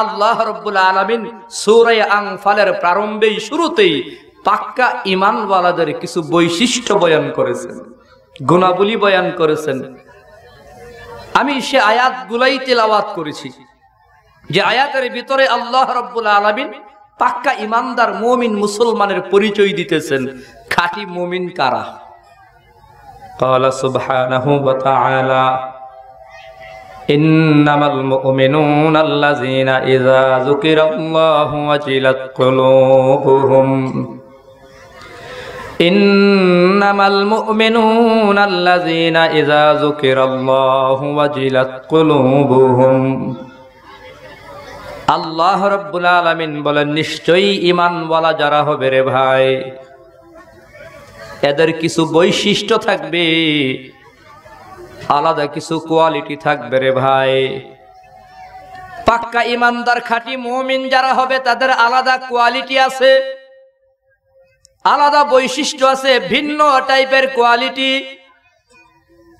আল্লাহ রাব্বুল আলামিন সূরা আনফালের প্রারম্ভেই শুরুতেই পাক্কা ঈমানওয়ালাদের কিছু বৈশিষ্ট্য বয়ান করেছেন, গুণাবলী বয়ান করেছেন। আমি সে আয়াতগুলাই তেলাওয়াত করেছি, যে আয়াতের ভিতরে আল্লাহ রাব্বুল আলামিন পাক্কা ঈমানদার মুমিন মুসলমানের পরিচয় দিতেছেন। খাঁটি মুমিন কারা? ক্বালা সুবহানাহু ওয়া তাআলা ইন্নামাল মুমিনুনা আল্লাযীনা ইযা যুকিরাল্লাহু ওয়াজিলাত কুলুবুহুম ইন্নামাল মুমিনুনা আল্লাযীনা ইযা যুকিরাল্লাহু ওয়াজিলাত কুলুবুহুম। আল্লাহ রাব্বুল আলামিন বলেন, নিশ্চয়ই ঈমানওয়ালা যারা হবে রে ভাই, এদের কিছু বৈশিষ্ট্য থাকবে, আলাদা কিছু কোয়ালিটি থাকবে রে ভাই। পাক্কা ঈমানদার খাঁটি মুমিন যারা হবে তাদের আলাদা কোয়ালিটি আছে, আলাদা বৈশিষ্ট্য আছে, ভিন্ন টাইপের কোয়ালিটি।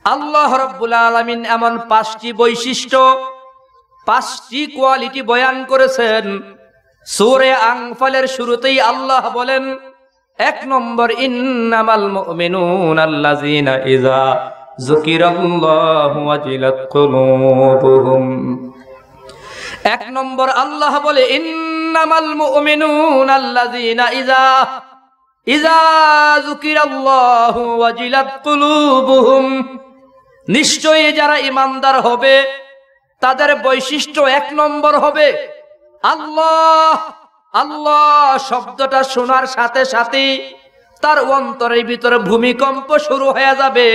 আল্লাহ রাব্বুল আলামিন এমন 5টি বৈশিষ্ট্য, 5টি কোয়ালিটি বয়ান করেছেন। সূরা আনফালের শুরুতেই আল্লাহ বলেন, 1 নম্বর, ইন্নামাল মুমিনুনা আল্লাযীনা ইযা যুকিরাল্লাহু ওয়াজিলাত কুলুবুহুম। 1 নম্বর আল্লাহ বলে, ইন্নামাল মুমিনুনা আল্লাযীনা ইযা যুকিরাল্লাহু ওয়াজিলাত কুলুবুহুম। নিশ্চয়ই যারা ঈমানদার হবে তাদের বৈশিষ্ট্য 1 নম্বর হবে আল্লাহ। আল্লাহ শব্দটা শোনার সাথে সাথে তার অন্তরের ভিতরে ভূমিকম্প শুরু হয়ে যাবে,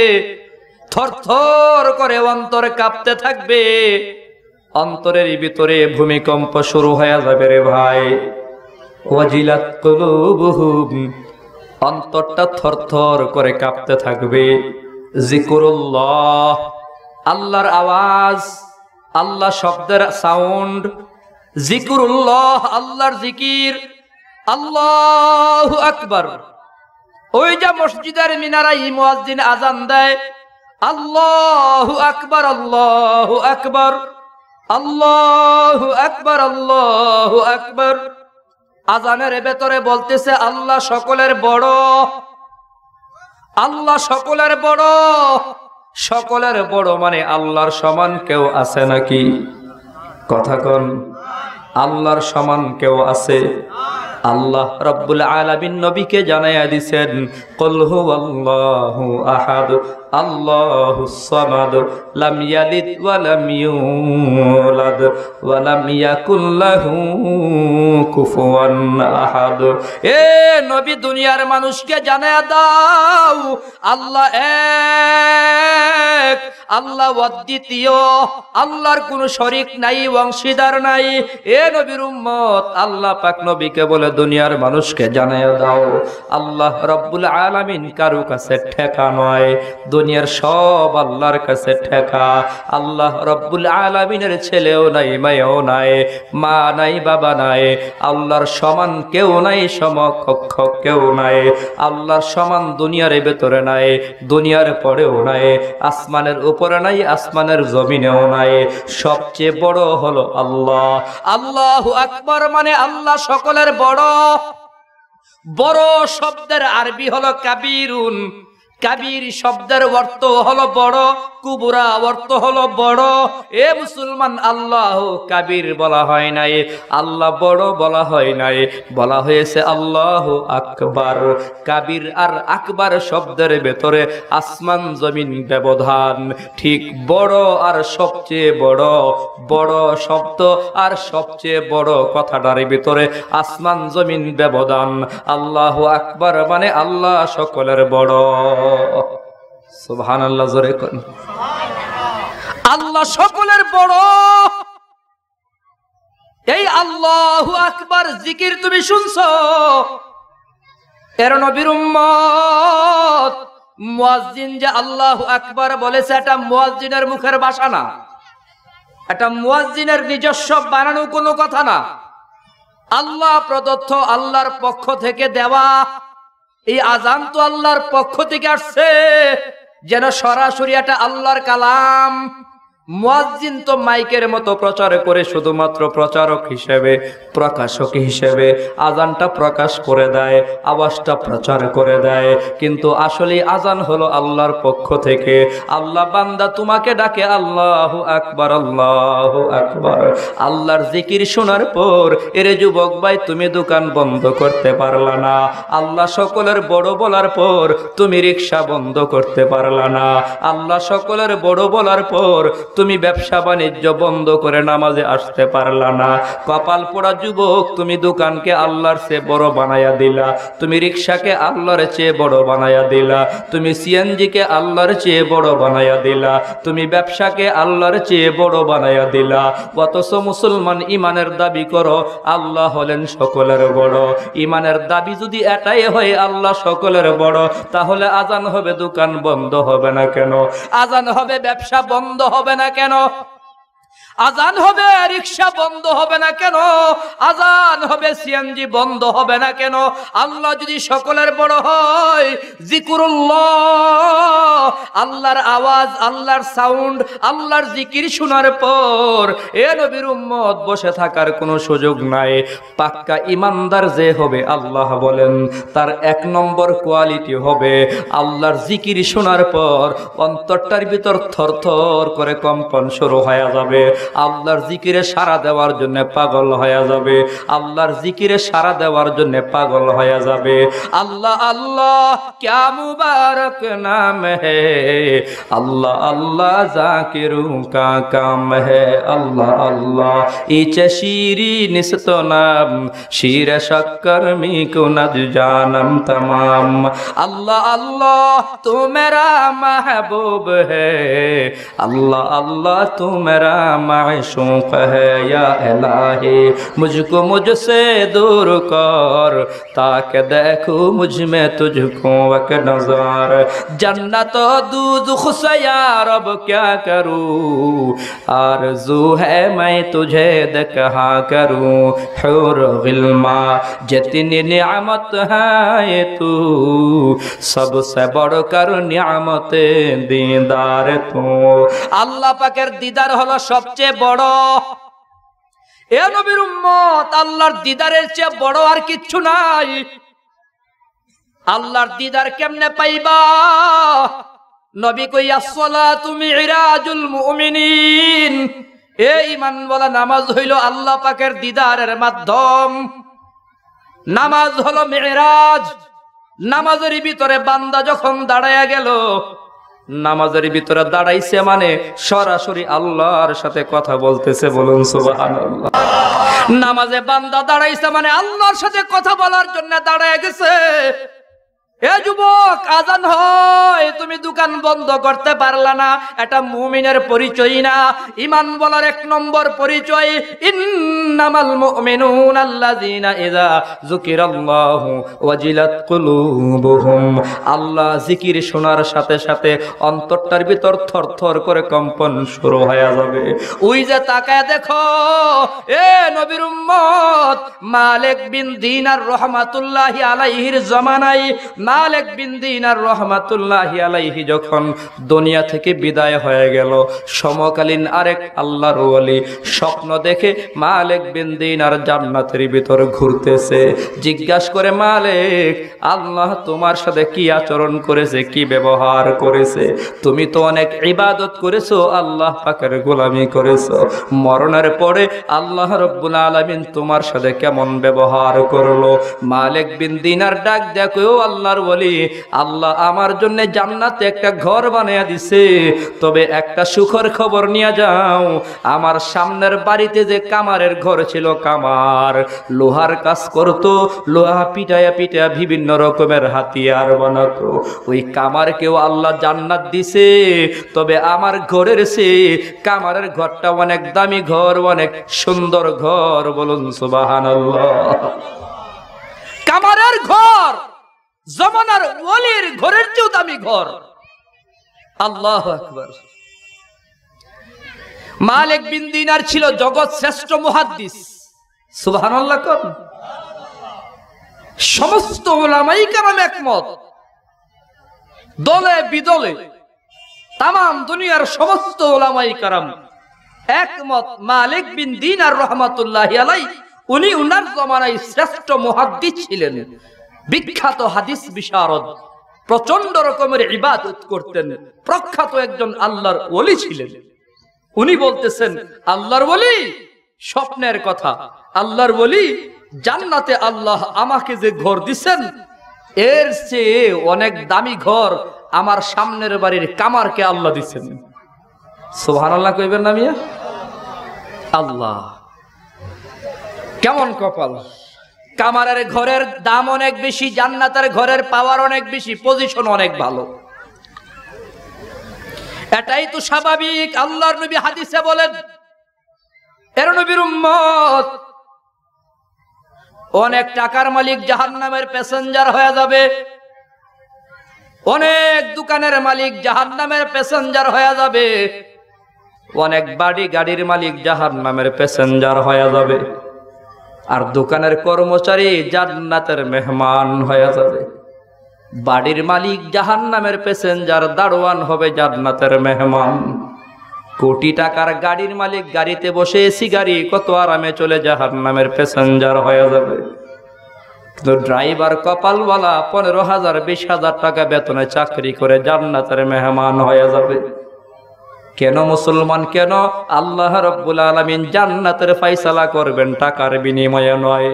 থরথর করে অন্তর কাঁপতে থাকবে, অন্তরের ভিতরে ভূমিকম্প শুরু হয়ে যাবে রে ভাই। ওয়াজিলাত কুলুবুহুম, অন্তরটা থরথর করে কাঁপতে থাকবে। জিকুরুল্লাহ, আল্লাহর আওয়াজ, আল্লাহ শব্দের সাউন্ড, জিকুরুল্লাহ, আল্লাহর জিকির, আল্লাহু আকবার। ওই যে মসজিদের মিনারায় মুয়াজ্জিন আজান দেয়, আল্লাহু আকবার, আল্লাহু আকবার, আল্লাহু আকবার, আল্লাহু আকবার। আজানের ভেতরে বলতেছে আল্লাহ সকলের বড়, আল্লাহ সকলের বড়। সকলের বড় মানে আল্লাহর সমান কেউ আছে নাকি? কথা কন, আল্লাহর সমান কেউ আছে? আল্লাহ রাব্বুল আলামিন নবীকে জানায়া দিয়েছেন, কুল হুয়াল্লাহু আহাদ আল্লাহুস সামাদ লাম ইয়ালিদ ওয়া লাম ইউলাদ ওয়া লাম ইয়াকুল লাহু কুফুয়ান আহাদ। এ নবী, দুনিয়ার মানুষকে জানায়া দাও আল্লাহ এক, আল্লাহ অদ্বিতীয়, আল্লাহর কোনো শরীক নাই, অংশীদার নাই। এ নবীর উম্মত, আল্লাহ পাক নবীকে বলে দুনিয়ার মানুষকে জানায়া দাও আল্লাহ রাব্বুল আলামিন কারো কাছে ঠেকা নয়, দুনিয়ার সব আল্লাহর কাছে ঠেকা। আল্লাহ রাব্বুল আলামিনের ছেলেও নাই, মায়েও নাই, মা নাই, বাবা নাই, আল্লাহর সমান কেউ নাই, সমকক্ষ কেউ নাই। আল্লাহর সমান দুনিয়ার ভেতরে নাই, দুনিয়ার পরেও নাই, আসমানের উপরে নাই, আসমানের জমিনেও নাই। সবচেয়ে বড় হলো আল্লাহ। আল্লাহু আকবার মানে আল্লাহ সকলের বড়। বড় শব্দের আরবি হলো কাবীরুন। কাবীর শব্দের অর্থ হলো বড়, কুবরা অর্থ হলো বড়। এ মুসলমান, আল্লাহ কাবীর বলা হয় নাই, আল্লাহ বড় বলা হয় নাই, বলা হয়েছে আল্লাহু আকবার। কাবীর আর আকবার শব্দের ভেতরে আসমান জমিন ব্যবধান। ঠিক বড় আর সবচেয়ে বড়, বড় শব্দ আর সবচেয়ে বড় কথাটার ভিতরে আসমান জমিন ব্যবধান। আল্লাহু আকবার মানে আল্লাহ সকলের বড়। সুবহানাল্লাহ, জোরে কোন আল্লাহ সকলের বড়। এই আল্লাহু আকবার জিকির তুমি শুনছো? এর নবীর উম্মত মুয়াজ্জিন যে আল্লাহু আকবার বলেছে, এটা মুয়াজ্জিনের মুখের ভাষা না, এটা মুয়াজ্জিনের নিজস্ব বানানো কোনো কথা না। আল্লাহ প্রদত্ত, আল্লাহর পক্ষ থেকে দেওয়া এই আজান তো আল্লাহর পক্ষ থেকে আসছে, যেন সরাসরি এটা আল্লাহর কালাম। মুয়াজ্জিন তো মাইকের মতো প্রচার করে শুধুমাত্র প্রচারক হিসেবে, প্রকাশক হিসেবে আজানটা প্রকাশ করে দেয়, আওয়াজটা প্রচার করে দেয়, কিন্তু আসলে আজান হলো আল্লাহর পক্ষ থেকে। আল্লাহ বান্দা তোমাকে ডাকে, আল্লাহু আকবার, আল্লাহু আকবার। আল্লাহর জিকির শোনার পর এরে যুবক ভাই তুমি দোকান বন্ধ করতে পারলা না, আল্লাহ সকলের বড় বলার পর তুমি রিকশা বন্ধ করতে পারলা না, আল্লাহ সকলের বড় বলার পর তুমি ব্যবসা বাণিজ্য বন্ধ করে নামাজে আসতে পারলা না। কপাল পোড়া যুবক, তুমি দোকানকে আল্লাহর চেয়ে বড় বানায়া দিলা, তুমি রিকশাকে আল্লাহর চেয়ে বড় বানায়া দিলা, তুমি সিএনজিকে আল্লাহর চেয়ে বড় বানায়া দিলা, তুমি ব্যবসাকে আল্লাহর চেয়ে বড় বানায়া দিলা। অথচ মুসলমান ইমানের দাবি করো আল্লাহ হলেন সকলের বড়। ইমানের দাবি যদি এটাই হয় আল্লাহ সকলের বড়, তাহলে আজান হবে দোকান বন্ধ হবে না কেন? আজান হবে ব্যবসা বন্ধ হবে না কেন? আজান হবে রিকশা বন্ধ হবে না কেন? আজান হবে সিএনজি বন্ধ হবে না কেন? আল্লাহ যদি সকলের বড় হয়, জিকুরুল্লাহ, আল্লাহর আওয়াজ, আল্লাহর সাউন্ড, আল্লাহর জিকির শোনার পর এ নবীর উম্মত বসে থাকার কোনো সুযোগ নাই। পাক্কা ইমানদার যে হবে, আল্লাহ বলেন তার 1 নম্বর কোয়ালিটি হবে আল্লাহর জিকির শোনার পর অন্তরটার ভিতর থরথর করে কম্পন শুরু হয়ে যাবে, আল্লাহর জিকিরে সাড়া দেওয়ার জন্য পাগল হয়ে যাবে, আল্লাহর জিকিরে সাড়া দেওয়ার জন্য পাগল হয়ে যাবে। আল্লাহ আল্লাহ ক্যা মুবারক নাম হে, আল্লাহ আল্লাহ জাকিরু কা কাম হে, আল্লাহ আল্লাহ ইচে শিরি নিস্ত নাম, শির শক্কর মি কুনদ জানম তমাম। আল্লাহ আল্লাহ তু মেরা महबूब है, अल्लाह अल्लाह तू मेरा माशूक है, या इलाही मुझको मुझसे दूर कर, ताकि देखूं मुझ में तुझको एक नज़र। जन्नत दूज़ख से या रब क्या करूं, आरज़ू है मैं तुझे देखा करूं, हुर गिल्मा जितनी नियामत है तू, सबसे बढ़कर नियामत दीदार तू। আল্লাহ পাকের দিদার হলো সবচেয়ে বড়। এ নবীর উম্মত, আল্লাহর দিদারের চেয়ে বড় আর কিচ্ছু নাই। আল্লাহর দিদার কেমনে পাইবা? নবী কই আসসালাতু মিরাজুল মুমিনিন, এই ঈমান বলা নামাজ হইল আল্লাহ পাকের দিদারের মাধ্যম। নামাজ হলো মিরাজ। নামাজের ভিতরে বান্দা যখন দাঁড়ায়া গেল, নামাজের ভিতরে দাঁড়াইছে মানে সরাসরি আল্লাহর সাথে কথা বলতেছে, বলুন সুবহানাল্লাহ। নামাজে বান্দা দাঁড়াইছে মানে আল্লাহর সাথে কথা বলার জন্য দাঁড়ায় গেছে। এ যুবক, আজান হয়, তুমি দোকান বন্ধ করতে পারলা না, এটা মুমিনের পরিচয় না। ঈমান বলার 1 নম্বর পরিচয়, ইন্নামাল মুমিনুনা আল্লাযীনা ইযা যুকিরাল্লাহু ওয়াজিলাত কুলুবুহুম। আল্লাহ জিকির শোনার সাথে সাথে অন্তরটার ভিতর থরথর করে কম্পন শুরু হয়ে যাবে। ওই যে তাকায় দেখো, এ নবীর উম্মত, মালিক বিন দিনার রহমাতুল্লাহি আলাইহির জামানায় মালিক বিন দিনার রহমাতুল্লাহি আলাইহি যখন দুনিয়া থেকে বিদায় হয়ে গেল, সমকালীন আরেক আল্লাহর ওলি স্বপ্ন দেখে মালিক বিন দিনার জান্নাতের ভিতর ঘুরতেছে। জিজ্ঞাসা করে, মালিক, আল্লাহ তোমার সাথে কি আচরণ করেছে, কি ব্যবহার করেছে? তুমি তো অনেক ইবাদত করেছো, আল্লাহ পাকের গোলামি করেছো, মরণের পরে আল্লাহ রব্বুল আলামিন তোমার সাথে কেমন ব্যবহার করলো? মালিক বিন দিনার ডাক দেখো, আল্লাহর বলি, আল্লাহ আমার জন্য জান্নাতে একটা ঘর বানিয়ে দিছে, তবে একটা সুখের খবর নিয়ে যাও, আমার সামনের বাড়িতে যে কামারের ঘর ছিল, কামার লোহার কাজ করতো, লোহা পিটায়া পিটায়া বিভিন্ন রকমের হাতিয়ার বানাতো, ওই কামারকেও আল্লাহ জান্নাত দিছে, তবে আমার ঘরের সে কামারের ঘরটা অনেক দামি ঘর, অনেক সুন্দর ঘর, বলুন সুবহানাল্লাহ। কামারের ঘর জমানার ওলির ঘরের চেয়েও দামি ঘর। আল্লাহু আকবার। মালিক বিন দিনার ছিল জগৎ শ্রেষ্ঠ মুহাদ্দিস, সুবহানাল্লাহ। কোন সমস্ত উলামায়ে কেরাম একমত, দলে বিদলে তামাম দুনিয়ার সমস্ত উলামায়ে কেরাম একমত, মালিক বিন দিনার রহমাতুল্লাহি আলাইহি উনি উনার জমানায় শ্রেষ্ঠ মুহাদ্দিস ছিলেন, বিখ্যাত হাদিস বিশারদ, প্রচন্ড রকমের ইবাদত করতেন, প্রখ্যাত একজন আল্লাহর ওলি ছিলেন। উনি বলতেছেন আল্লাহর ওলি, স্বপ্নের কথা, আল্লাহর ওলি জান্নাতে আল্লাহ আমাকে যে ঘর দিচ্ছেন এর চেয়ে অনেক দামি ঘর আমার সামনের বাড়ির কামারকে আল্লাহ দিচ্ছেন। সুবহানাল্লাহ কইবেন না মিয়া? আল্লাহ কেমন কপাল! কামারের ঘরের দাম অনেক বেশি, জান্নাতের ঘরের পাওয়ার অনেক বেশি, পজিশন অনেক ভালো। এটাই তো স্বাভাবিক। আল্লাহর নবী হাদিসে বলেন, এর নবীর উম্মত অনেক টাকার মালিক জাহান্নামের প্যাসেঞ্জার হয়ে যাবে, অনেক দোকানের মালিক জাহান্নামের প্যাসেঞ্জার হয়ে যাবে, অনেক বাড়ি গাড়ির মালিক জাহান্নামের প্যাসেঞ্জার হয়ে যাবে, আর দোকানের কর্মচারী জান্নাতের মেহমান হয়ে যাবে। বাড়ির মালিক জাহান্নামের প্যাসেঞ্জার, দারোয়ান হবে জান্নাতের মেহমান। কোটি টাকার গাড়ির মালিক গাড়িতে বসে এসি গাড়ি কত আরামে চলে জাহান্নামের প্যাসেঞ্জার হয়ে যাবে। কিন্তু ড্রাইভার কপালওয়ালা 15,000 20,000 টাকা বেতনে চাকরি করে জান্নাতের মেহমান হয়ে যাবে। কেন মুসলমান, কেন? আল্লাহ রাব্বুল আলামিন জান্নাতের ফয়সালা করবেন টাকার বিনিময়ে নয়,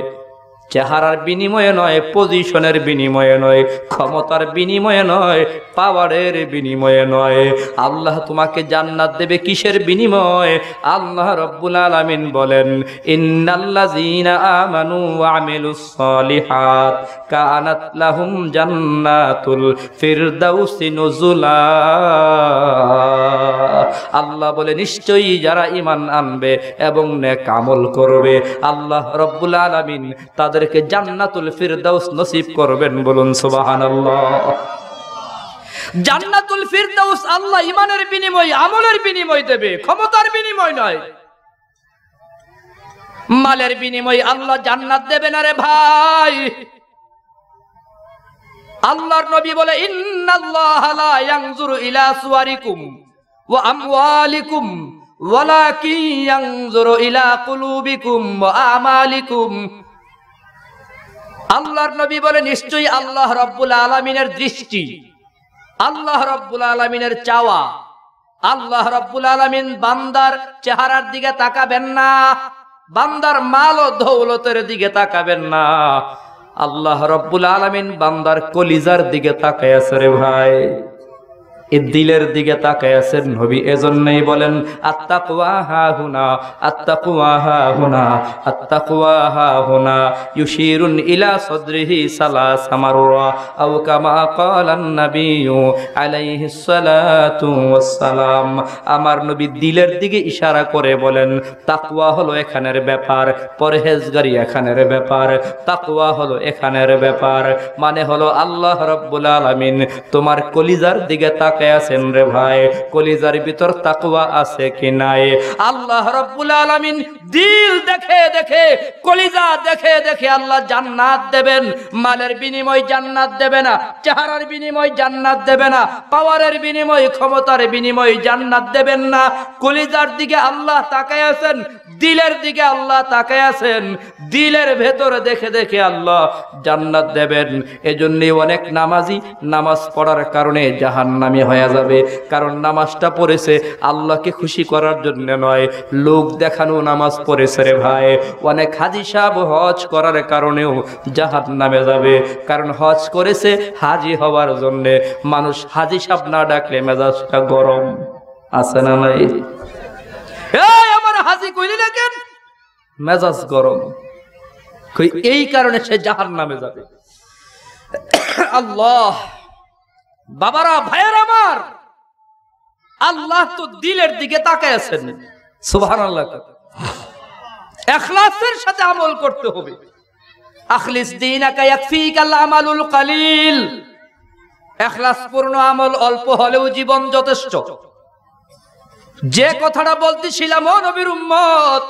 চেহারার বিনিময়ে নয়, পজিশনের বিনিময়ে নয়, ক্ষমতার বিনিময়ে নয়, পাওয়ারের বিনিময়ে নয়। আল্লাহ তোমাকে জান্নাত দেবে কিসের বিনিময়ে? আল্লাহ রাব্বুল আলামিন বলেন, ইন্নাল্লাযীনা আমানু ওয়া আমিলুস সালিহাত কানাত লাহুম জান্নাতুল ফিরদাউসি নুজুলা। আল্লাহ বলে, নিশ্চয়ই যারা ঈমান আনবে এবং নেক আমল করবে আল্লাহ রাব্বুল আলামিন তাদেরকে জান্নাতুল ফিরদাউস নসিব করবেন। বলুন সুবহানাল্লাহ। জান্নাতুল ফিরদাউস আল্লাহ ঈমানের বিনিময়, আমলের বিনিময় দেবে, ক্ষমতার বিনিময় নয়, মালের বিনিময় আল্লাহ জান্নাত দেবে না রে ভাই। আল্লাহর নবী বলে, ইন্নাল্লাহা লা ইয়ানজুরু ইলা সুওয়ারিকুম ওয়া আমওয়ালিকুম ওয়ালাকিন ইয়ানজুরু ইলা কুলুবিকুম ওয়া আমালিকুম। আল্লাহর নবী বলে, নিশ্চয়ই আল্লাহ রাব্বুল আলামিনের দৃষ্টি, আল্লাহ রাব্বুল আলামিনের চাওয়া, আল্লাহ রাব্বুল আলামিন বান্দার চেহারার দিকে তাকাবেন না, বান্দার মাল ও দৌলতের দিকে তাকাবেন না। আল্লাহ রাব্বুল আলামিন বান্দার কলিজার দিকে তাকায় আছে রে ভাই, এই দিলের দিকে তাকায় আছেন। নবী এজন্যই বলেন, আত্তাকওয়া হাহুনা, আত্তাকওয়া হাহুনা, আত্তাকওয়া হাহুনা, ইউশিরুন ইলা সাদরিহি সালাসা মাররা আও কামা ক্বালান নাবিয়্যু আলাইহিস সালাতু ওয়াস সালাম। আমার নবী দিলের দিকে ইশারা করে বলেন, তাকওয়া হলো এখানের ব্যাপার, পরহেজগারি এখানের ব্যাপার, তাকওয়া হলো এখানের ব্যাপার। মানে হলো আল্লাহ রাব্বুল আলামিন তোমার কলিজার দিকে আছেন রে ভাই, কলিজার ভিতর তাকওয়া আছে কি নাই? আল্লাহ রাব্বুল আলামিন দিল দেখে দেখে, কলিজা দেখে দেখে আল্লাহ জান্নাত দেবেন। মালের বিনিময় জান্নাত দেবে না, চেহারার বিনিময় জান্নাত দেবে না, পাওয়ারের বিনিময়, ক্ষমতার বিনিময় জান্নাত দেবেন না। কলিজার দিকে আল্লাহ তাকায় আছেন, দিলের দিকে আল্লাহ তাকায় আছেন, দিলের ভেতরে দেখে দেখে আল্লাহ জান্নাত দেবেন। এজন্যই অনেক নামাজি নামাজ পড়ার কারণে জাহান্নামী হয়ে যাবে, কারণ নামাজটা পড়েছে আল্লাহকে খুশি করার জন্য নয়, লোক দেখানো নামাজ পড়েছে রে ভাই। অনেক হাজী সাহেব হজ করার কারণেও জাহান্নামে যাবে, কারণ হজ করেছে হাজী হওয়ার জন্য। মানুষ হাজী সাহেব না ডাকলে মেজাজটা গরম আছে না নাই? এই আমার হাজী কইলি না কেন? মেজাজ গরম, এই কারণে সে জাহান্নামে যাবে। আল্লাহ, বাবারা, ভাইয়ের আমার, আল্লাহ তো দিলের দিকে তাকায় আছেন। সুবহানাল্লাহ। ইখলাসের সাথে আমল করতে হবে। আখলিস দীনাকা ইয়াকফিকাল আমালুল কালিল। ইখলাসপূর্ণ আমল অল্প হলেও জীবন যথেষ্ট। যে কথাটা বলতেছিলাম, ও নবীর উম্মত,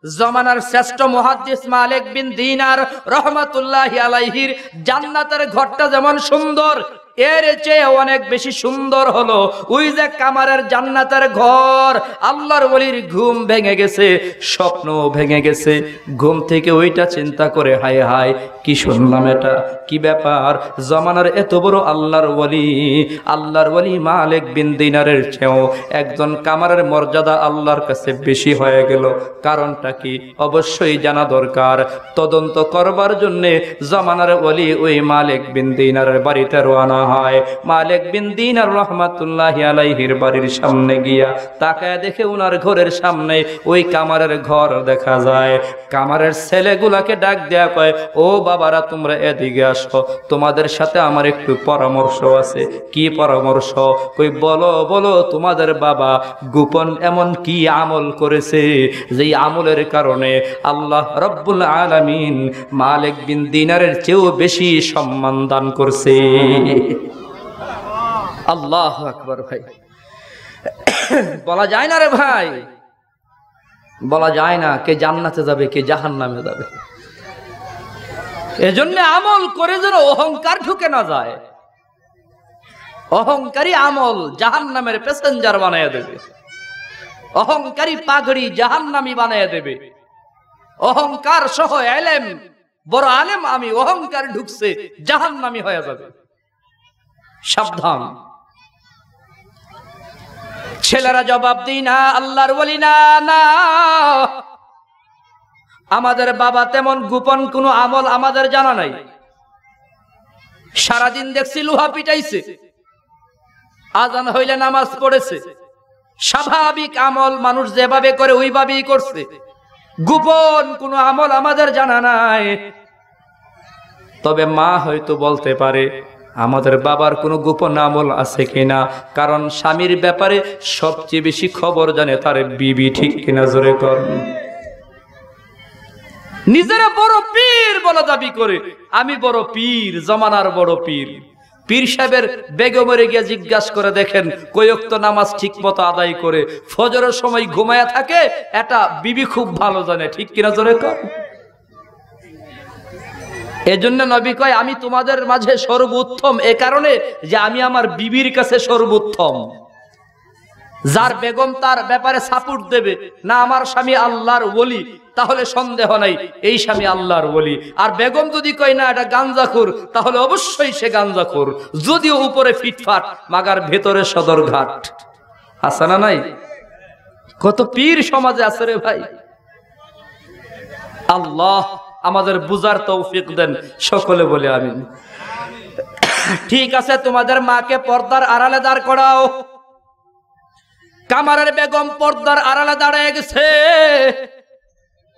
জমানার শ্রেষ্ঠ মুহাদ্দিস মালিক বিন দিনার রহমাতুল্লাহি আলাইহির জান্নাতের ঘরটা যেমন সুন্দর, এর চেয়ে অনেক বেশি সুন্দর হলো ওই যে কামারের জান্নাতের ঘর। আল্লাহর ওলির ঘুম ভেঙে গেছে, স্বপ্ন ভেঙে গেছে। ঘুম থেকে ওইটা চিন্তা করে হায় হায় কি শুনলাম, এটা কি ব্যাপার? জমানার এত বড় আল্লাহর ওলি মালিক বিন দিনারের চেয়েও একজন কামারের মর্যাদা আল্লাহর কাছে বেশি হয়ে গেল। কারণটা কি অবশ্যই জানা দরকার। তদন্ত করবার জন্য জমানার ওলি ওই মালিক বিন দিনারের বাড়িতে রওনা হয়। মালিক বিন দিনার রহমাতুল্লাহি আলাইহির বাড়ির সামনে গিয়া তাকায় দেখে উনার ঘরের সামনে ওই কামারের ঘর দেখা যায়। কামারের ছেলেগুলাকে ডাক দেয়া কয়, ও বাবারা তোমরা এদিকে আসো, তোমাদের সাথে আমার একটু পরামর্শ আছে। কি পরামর্শ? কই বলো বলো, তোমাদের বাবা গোপন এমন কি আমল করেছে যেই আমলের কারণে আল্লাহ রব্বুল আলামিন মালিক বিন দিনারের চেয়েও বেশি সম্মান দান করছে। আল্লাহু আকবার। ভাই বলা যায় না রে ভাই, বলা যায় না কে জান্নাতে যাবে কে জাহান্নামে যাবে। এজন্য আমল করে যেন অহংকার ঢুকে না যায়। অহংকারী আমল জাহান্নামের প্যাসেঞ্জার বানিয়ে দেবে, অহংকারী পাগড়ি জাহান্নামী বানিয়ে দেবে। অহংকার সহ এলেম, বড় আলেম আমি, অহংকার ঢুকছে জাহান্নামী হয়ে যাবে। সাবধান। ছেলেরা জবাব দিই না আল্লাহর ওলি না, না আমাদের বাবা তেমন গোপন কোনো আমল আমাদের জানা নাই। সারাদিন দেখছি লোহা পিটাইছে, আজান হইলে নামাজ পড়েছে, স্বাভাবিক আমল মানুষ যেভাবে করে ওইভাবেই করছে। গোপন কোনো আমল আমাদের জানা নাই। তবে মা হয়তো বলতে পারে আমাদের বাবার কোনো গোপন আমল আছে কিনা, কারণ স্বামীর ব্যাপারে সবচেয়ে বেশি খবর জানে তার বিবি। ঠিক কিনা জোরে কর। নিজেরা বড় পীর বলা দাবি করে, আমি বড় পীর, জমানার বড় পীর। পীর সাহেবের বেগমের গিয়ে জিজ্ঞাসা করে দেখেন কয় ওয়াক্ত নামাজ ঠিক মতো আদায় করে, ফজরের সময় ঘুমায়া থাকে, এটা বিবি খুব ভালো জানে। ঠিক কিনা জোরে কর। এজন্য নবী কয় আমি তোমাদের মাঝে সর্বোত্তম এ কারণে যে আমি আমার বিবির কাছে সর্বোত্তম। যার বেগম তার ব্যাপারে সাপোর্ট দেবে না আমার স্বামী আল্লাহর ওলি, তাহলে সন্দেহ নাই এই স্বামী আল্লাহর ওলি। আর বেগম যদি কয় না এটা গাঞ্জাখোর, তাহলে অবশ্যই সে গাঞ্জাখোর, যদিও উপরে ফিটফাট মাগার ভেতরে সদরঘাট। আছে না নাই? কত পীর সমাজে আছে রে ভাই। আল্লাহ আমাদের বুঝার তৌফিক দেন, সকলে বলে আমিন। ঠিক আছে, তোমাদের মাকে পর্দার আড়ালে দাঁড় করাও। কামারের বেগম পর্দার আড়ালে দাঁড়িয়ে গেছে।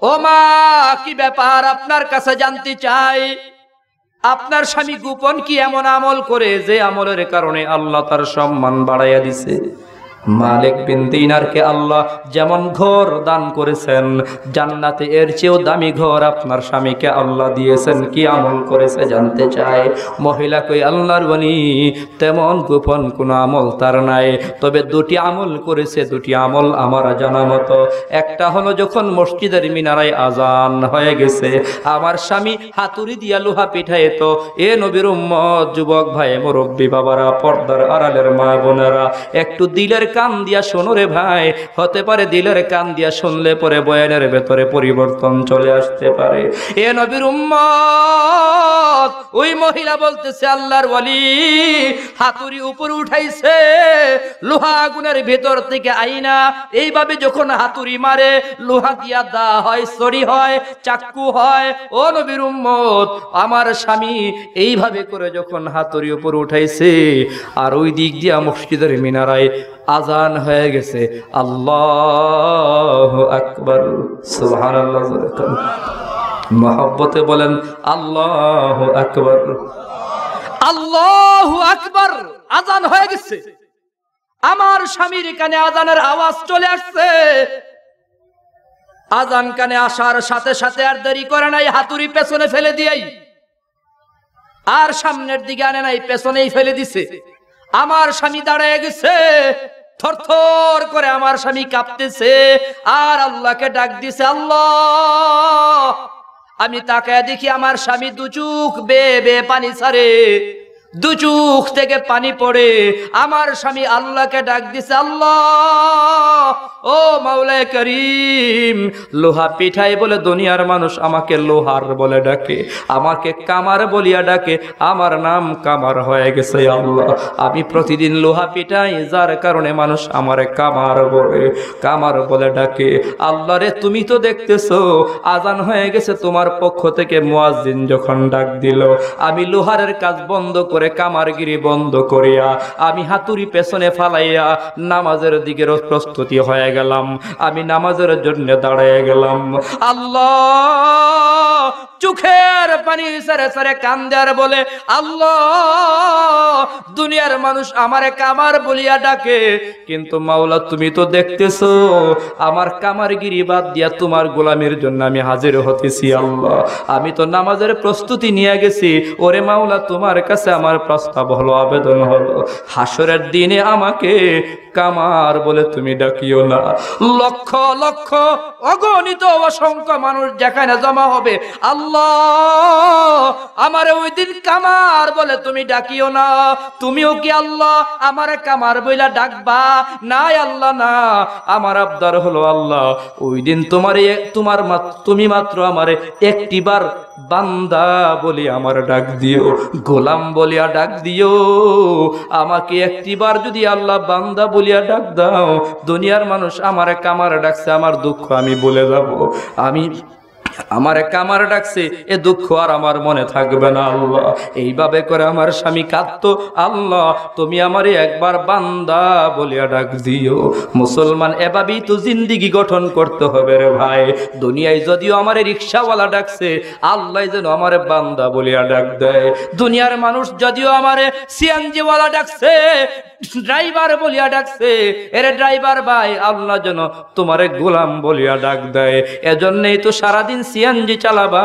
ও মা, কি ব্যাপার? আপনার কাছে জানতে চাই, আপনার স্বামী গোপন কি এমন আমল করে যে আমলের কারণে আল্লাহ তার সম্মান বাড়াইয়া দিছে? মালিক বিন দিনারকে আল্লাহ যেমন ঘর দান করেছেন জান্নাতে, এর চেয়েও দামি ঘর আপনার স্বামীকে আল্লাহ দিয়েছেন। কি আমল করেছে জানতে চায়। মহিলা কই আল্লাহর ওলি তেমন গোপন কোনো আমল তার নাই, তবে দুটি আমল করেছে, দুটি আমল আমার জানা মতো। একটা হলো যখন মসজিদের মিনারায় আজান হয়ে গেছে, আমার স্বামী হাতুড়ি দিয়া লোহা পিঠাইত। এ নবীর উম্মত, যুবক ভাই, মুরব্বী বাবারা, পর্দার আড়ালের মা বোনেরা, একটু দিলের কান দিয়া শোনো রে ভাই। হতে পারে দিলের কান দিয়া শুনলে পরে বয়ানের ভেতরে পরিবর্তন চলে আসতে পারে। এ নবীর উম্মত, ওই মহিলা বলতেছে আল্লাহর ওলি হাতুড়ি উপরে উঠাইছে, লোহা আগুনের ভেতর থেকে আইনা এইভাবে যখন হাতুড়ি মারে, লোহা দিয়া দা হয়, ছড়ি হয়, চাক্কু হয়। ও নবীর উম্মত, আমার স্বামী এইভাবে করে যখন হাতুড়ি উপরে উঠাইছে, আর ওই দিক দিয়া মসজিদের মিনারায় আজান হয়ে গেছে। আল্লাহু আকবার, সুবহানাল্লাহ। মহব্বতে বলেন আল্লাহু আকবার, আল্লাহু আকবার। আজান হয়ে গেছে, আমার স্বামীর কানে আজানের আওয়াজ চলে আসছে। আজান কানে আসার সাথে সাথে আর দেরি করে নাই, হাতুড়ি পেছনে ফেলে দিয়াই আর সামনের দিকে আনে নাই, পেছনেই ফেলে দিছে। আমার স্বামী দাঁড়ায় গেছে, থরথর করে আমার স্বামী কাঁপতেছে আর আল্লাহকে ডাক দিছে, আল্লাহ। আমি তাকায় দেখি আমার স্বামী দু চোখ বেয়ে বেয়ে পানি ছাড়ে। দু চোখ থেকে পানি পড়ে আমার স্বামী আল্লাহকে ডাক দিছে, আল্লাহ ও মাওলায়ে করিম, লোহা পিঠাই বলে দুনিয়ার মানুষ আমাকে লোহার বলে ডাকে, আমাকে কামার বলিয়া ডাকে, আমার নাম কামার হয়ে গেছে আল্লাহ। আমি প্রতিদিন লোহা পিঠাই, যার কারণে মানুষ আমারে কামার বলে ডাকে। আল্লাহ রে, তুমি তো দেখতেছো আজান হয়ে গেছে, তোমার পক্ষ থেকে মুয়াজ্জিন যখন ডাক দিল, আমি লোহারের কাজ বন্ধ করে কামারগিরি বন্ধ করিয়া আমি হাতুড়ি পেছনে ফালাইয়া নামাজের দিকে প্রস্তুতি হয়ে গেলাম, আমি নামাজের জন্য দাঁড়িয়ে গেলাম। আল্লাহ চোখের পানি সারে সারে কান্দে আর বলে, আল্লাহ দুনিয়ার মানুষ আমারে কামার বলিয়া ডাকে, কিন্তু মাওলা তুমি তো দেখতেছো আমার কামারগিরি বাদ দিয়া তোমার গোলামের জন্য আমি হাজির হতেছি। আল্লাহ আমি তো নামাজের প্রস্তুতি নিয়ে গেছি, ওরে মাওলা তোমার কাছে আমার প্রস্তাব হলো, আবেদন হলো, হাসরের দিনে আমাকে কামার বলে তুমি ডাকিও না। লক্ষ লক্ষ অগণিত অসংখ্য মানুষ যেখানে জমা হবে, আল্লাহ আমারে ওই দিন কামার বলে তুমি ডাকিও না। তুমিও কি আল্লাহ আমারে কামার বইলা ডাকবা? না আল্লাহ না, আমার আবদার হলো আল্লাহ ওই দিন তুমি মাত্র আমারে একটিবার বান্দা বলি আমার ডাক দিও, গোলাম বলিয়া ডাক দিও। আমাকে একটিবার যদি আল্লাহ বান্দা বলিয়া ডাক দাও, দুনিয়ার মানুষ আমারে কামার ডাকছে, আমার দুঃখ আমি বলে যাব, আমারে কামার ডাকছে, এ দুঃখ আর আমার মনে থাকবে না আল্লাহ। এইভাবে করে আমার স্বামী কাঁদতো, আল্লাহ তুমি আমারে একবার বান্দা বলিয়া ডাক দিও। মুসলমান এভাবেই তো জিন্দিগি গঠন করতে হবে রে ভাই। দুনিয়ায় যদিও আমারে রিক্সাওয়ালা ডাকছে, আল্লাহ যেন আমারে বান্দা বলিয়া ডাক দেয়। দুনিয়ার মানুষ যদিও আমারে সিএনজিওয়ালা ডাকছে, ড্রাইভার বলিয়া ডাকছে, এরে ড্রাইভার ভাই, আল্লাহ যেন তোমারে গোলাম বলিয়া ডাক দেয়। এজন্যই তো সারাদিন সিএনজি চালাবা,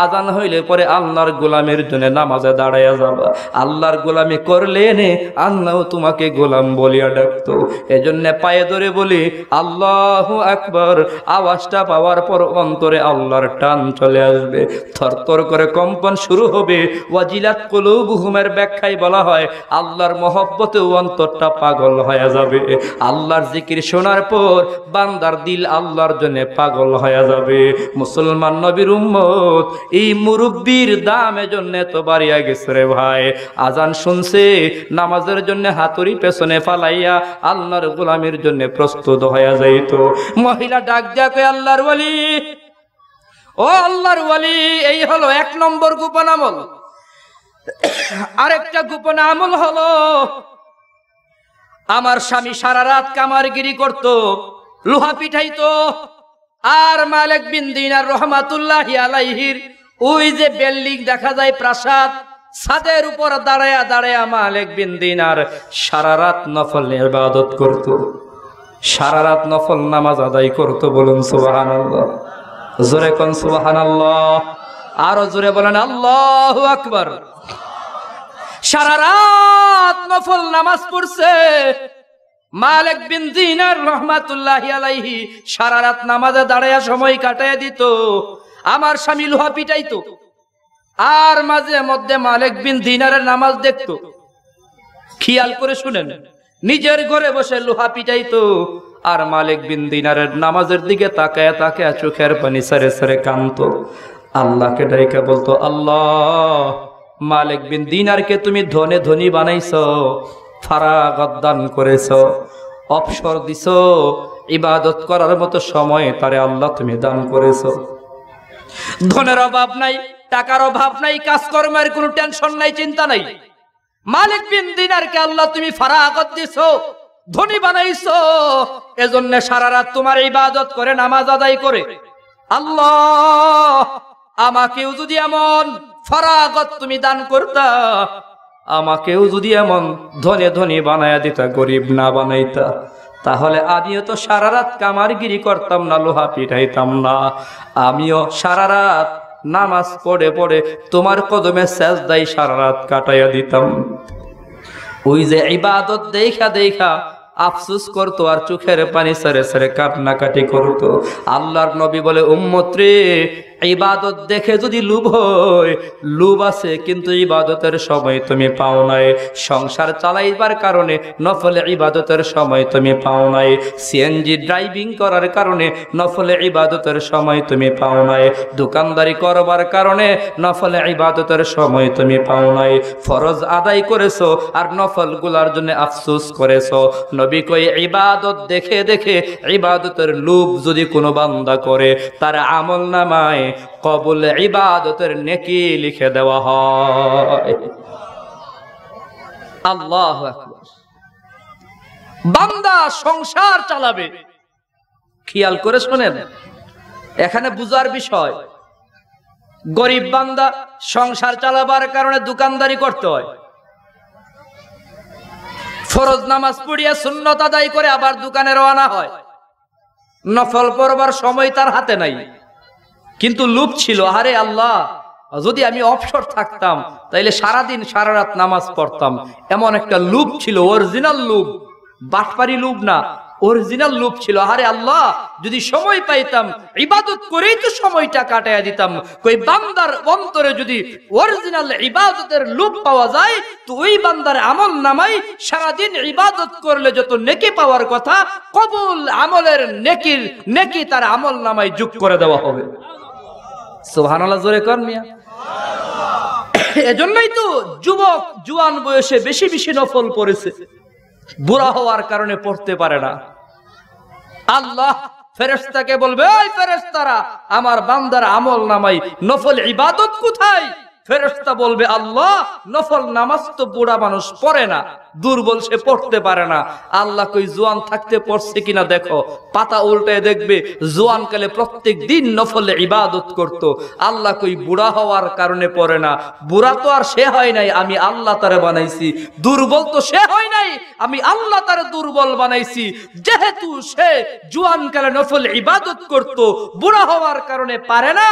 আজান হইলে পরে আল্লাহর গোলামের জন্য নামাজে দাঁড়াইয়া যাবা, আল্লাহর গোলামি করলে নে আল্লাহ তোমাকে গোলাম বলিয়া ডাকতো। এজন্য পায়ে ধরে বলি আল্লাহু আকবার, আওয়াজটা পাওয়ার পর অন্তরে আল্লাহর টান চলে আসবে, থরথর করে কম্পন শুরু হবে। ওয়াজিলাত কুলুবুহুমের ব্যাখ্যায় বলা হয় আল্লাহর মহব্বতে অন্তরটা পাগল হয়ে যাবে। আল্লাহর জিকির শোনার পর বান্দার দিল আল্লাহর জন্য পাগল হয়ে যাবে। মুসলমান নবীর উম্মত, এই মুরব্বির দাম এজন্য তো বাড়িয়া গেছে রে ভাই। আজান শুনছে, নামাজের জন্য হাতুড়ি পেছনে ফালাইয়া আল্লাহর গোলামের জন্য প্রস্তুত হয়ে যাইতো। মহিলা ডাক দেয়া, আল্লাহর ওয়ালি, ও আল্লাহর ওয়ালি, এই হলো 1 নম্বর গোপন আমল। আরেকটা গোপন আমল হলো, আমার স্বামী সারা রাত কামারগিরি করত, লোহা পিঠাইতো, আর মালিক বিন দিনার রহমাতুল্লাহি আলাইহির ওই যে বিল্ডিং দেখা যায় প্রাসাদ, ছাদের উপর দাঁড়ায়া দাঁড়ায়া মালিক বিন দিনার সারা রাত নফল ইবাদত করত, সারা রাত নফল নামাজ আদায় করত। বলুন সুবহানাল্লাহ, জোরে কোন সুবহানাল্লাহ, আরো জোরে বলেন আল্লাহু আকবার। সারা রাত নফল নামাজ পড়ছে মালিক বিন দিনার রহমাতুল্লাহি আলাইহি, সারা রাত নামাজে দাঁড়ায়া সময় কাটাইয়া দিত। আমার স্বামী লোহা পিটাইতো, আর মাঝে মধ্যে মালিক বিন দিনারের নামাজ দেখতো। খেয়াল করে শুনেন, নিজের ঘরে বসে লোহা পিটাইতো, আর মালিক বিন দিনারের নামাজের দিকে তাকায়া তাকায়া চোখের পানি সারে সারে কাঁদতো। আল্লাহকে ডাইকা বলতো, আল্লাহ মালিক বিন দিনারকে তুমি ধনে ধনী বানাইছো, ফারাগত দান করেছো, অবসর দিছো, ইবাদত করার মতো সময় তারে আল্লাহ তুমি দান করেছো। ধনের অভাব নাই, টাকার অভাব নাই, কাজকর্মের কোনো টেনশন নাই, চিন্তা নাই। মালিক বিন দিনারকে আল্লাহ তুমি ফারাগত দিছো, ধনী বানাইছো, এজন্য সারা রাত তোমার ইবাদত করে, নামাজ আদায় করে। আল্লাহ আমাকেও যদি এমন ফারাগত তুমি দান করতা, আমাকেও যদি এমন ধনে ধনী বানায়া দিতা, গরিব না বানাইতা, তাহলে আমিও তো সারা রাত কামারগিরি করতাম না, লোহা পিটাইতাম না, আমিও সারা রাত নামাজ পড়ে পড়ে তোমার কদমে সেজদায় সারা রাত কাটাইয়া দিতাম। ওই যে ইবাদত দেখা দেখা আফসোস করতো, আর চোখের পানি সারে সারে কান্নাকাটি করতো। আল্লাহর নবী বলে, উম্মত রে, ইবাদত দেখে যদি লোভ হয়, লোভ আছে কিন্তু ইবাদতের সময় তুমি পাও নাই। সংসার চালাইবার কারণে নফল ইবাদতের সময় তুমি পাও নাই। সিএনজি ড্রাইভিং করার কারণে নফল ইবাদতের সময় তুমি পাও নাই। দোকানদারি করবার কারণে নফল ইবাদতের সময় তুমি পাও নাই। ফরজ আদায় করেছো আর নফল গুলার জন্য আফসোস করেছো। নবী কই ইবাদত দেখে দেখে ইবাদতের লোভ যদি কোনো বান্দা করে, তার আমল নামায় কবুল ইবাদতের নেকি লিখে দেওয়া হয়। আল্লাহু আকবার। বান্দা সংসার চালাবে, খেয়াল করে শোনেন, এখানে বুঝার বিষয়। গরিব বান্দা সংসার চালাবার কারণে দোকানদারি করতে হয়, ফরজ নামাজ পড়িয়া সুন্নত আদায় করে আবার দোকানে রওনা হয়। নফল পড়বার সময় তার হাতে নাই, কিন্তু লোভ ছিল, আরে আল্লাহ যদি আমি অবসর থাকতাম তাইলে সারাদিন সারা রাত নামাজ পড়তাম। এমন একটা লোভ ছিল, অরিজিনাল লোভ, বাটপারি লোভ না, অরিজিনাল লোভ ছিল। আরে আল্লাহ যদি সময় পাইতাম ইবাদত করেই তো সময়টা কাটাইয়া দিতাম। কই বান্দার অন্তরে যদি অরিজিনাল ইবাদতের লোভ পাওয়া যায়, তো ওই বান্দার আমল নামাই সারাদিন ইবাদত করলে যত নেকি পাওয়ার কথা, কবুল আমলের নেকি তার আমল নামাই যোগ করে দেওয়া হবে। সুবহানাল্লাহ, জোরে কর মিয়া। এজন্যই তো যুবক জুয়ান বয়সে বেশি বেশি নফল পড়েছে, বুড়া হওয়ার কারণে পড়তে পারে না। আল্লাহ ফেরেশতাকে বলবে, এই ফেরেশতারা আমার বান্দার আমল নামাই নফল ইবাদত কোথায়? ফেরেশতা বলবে, আল্লাহ নফল নামাজ তো বুড়া মানুষ পড়ে না, দুর্বল, সে পড়তে পারে না। আল্লাহ কই জোয়ান থাকতে পড়ছে কিনা দেখো। পাতা উল্টায় দেখবে জোয়ান কালে প্রত্যেক দিন নফল ইবাদত করত। আল্লাহ কই বুড়া হওয়ার কারণে পড়ে না। বুড়া তো আর সে হয় নাই, আমি আল্লাহ তারে বানাইছি। দুর্বল তো সে হয় নাই, আমি আল্লাহ তারে দুর্বল বানাইছি। যেহেতু সে জোয়ান কালে নফল ইবাদত করত, বুড়া হওয়ার কারণে পারে না।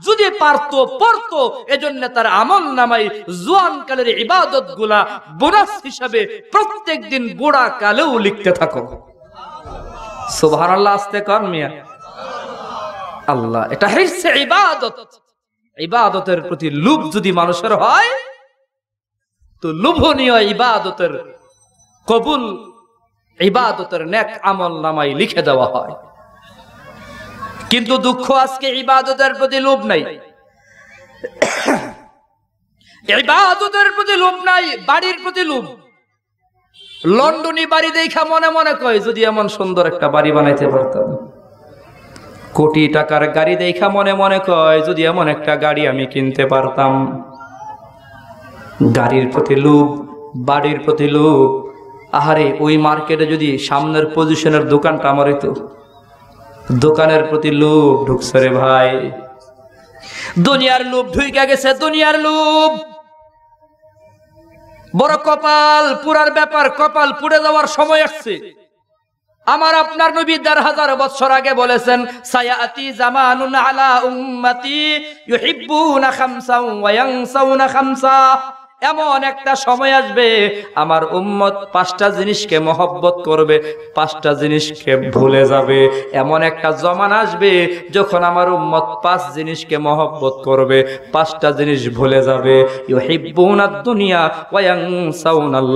যদি পারতো পড়তো, এজন্য তার আমল নামাই জোয়ান কালের ইবাদত গুলা বোনাস হিসাবে প্রত্যেক দিন বুড়া কালেও লিখতে থাকো। সুবহানাল্লাহ, আস্তে কর মিয়া। আল্লাহ, এটা হচ্ছে ইবাদত। ইবাদতের প্রতি লোভ যদি মানুষের হয়, তো লোভনীয় ইবাদতের কবুল ইবাদতের নেক আমল নামাই লিখে দেওয়া হয়। কিন্তু দুঃখ, আজকে ইবাদতের প্রতি লোভ নাই, ইবাদতের প্রতি লোভ নাই, বাড়ির প্রতি লোভ। লন্ডনী বাড়ি দেখা মনে মনে কয় যদি এমন সুন্দর একটা বাড়ি বানাইতে পারতাম। কোটি টাকার গাড়ি দেখা মনে মনে কয় যদি এমন একটা গাড়ি আমি কিনতে পারতাম। গাড়ির প্রতি লোভ, বাড়ির প্রতি লোভ। আহারে ওই মার্কেটে যদি সামনের পজিশনের দোকানটা আমার হইতো, দোকানের প্রতি লোভ ঢুকছে রে ভাই। দুনিয়ার লোভ ঢুইকা গেছে, দুনিয়ার লোভ। বড় কপাল পুরার ব্যাপার, কপাল পুড়ে যাওয়ার সময় আসছে। আমার আপনার নবী ১,৫০০ বছর আগে বলেছেন, সায়াতি জামানুন আলা উম্মতি ইউহিব্বুনা খামসা ওয়া ইয়ানসাউনা খামসা। এমন একটা সময় আসবে আমার উম্মত ৫টা জিনিসকে মহব্বত করবে, ৫টা জিনিসকে ভুলে যাবে। এমন একটা জমানা আসবে যখন আমার উম্মত ৫ জিনিসকে মহব্বত করবে, ৫টা জিনিস ভুলে যাবে। ইউহিব্বুনাদ দুনিয়া ওয়া ইয়ানসাউনাল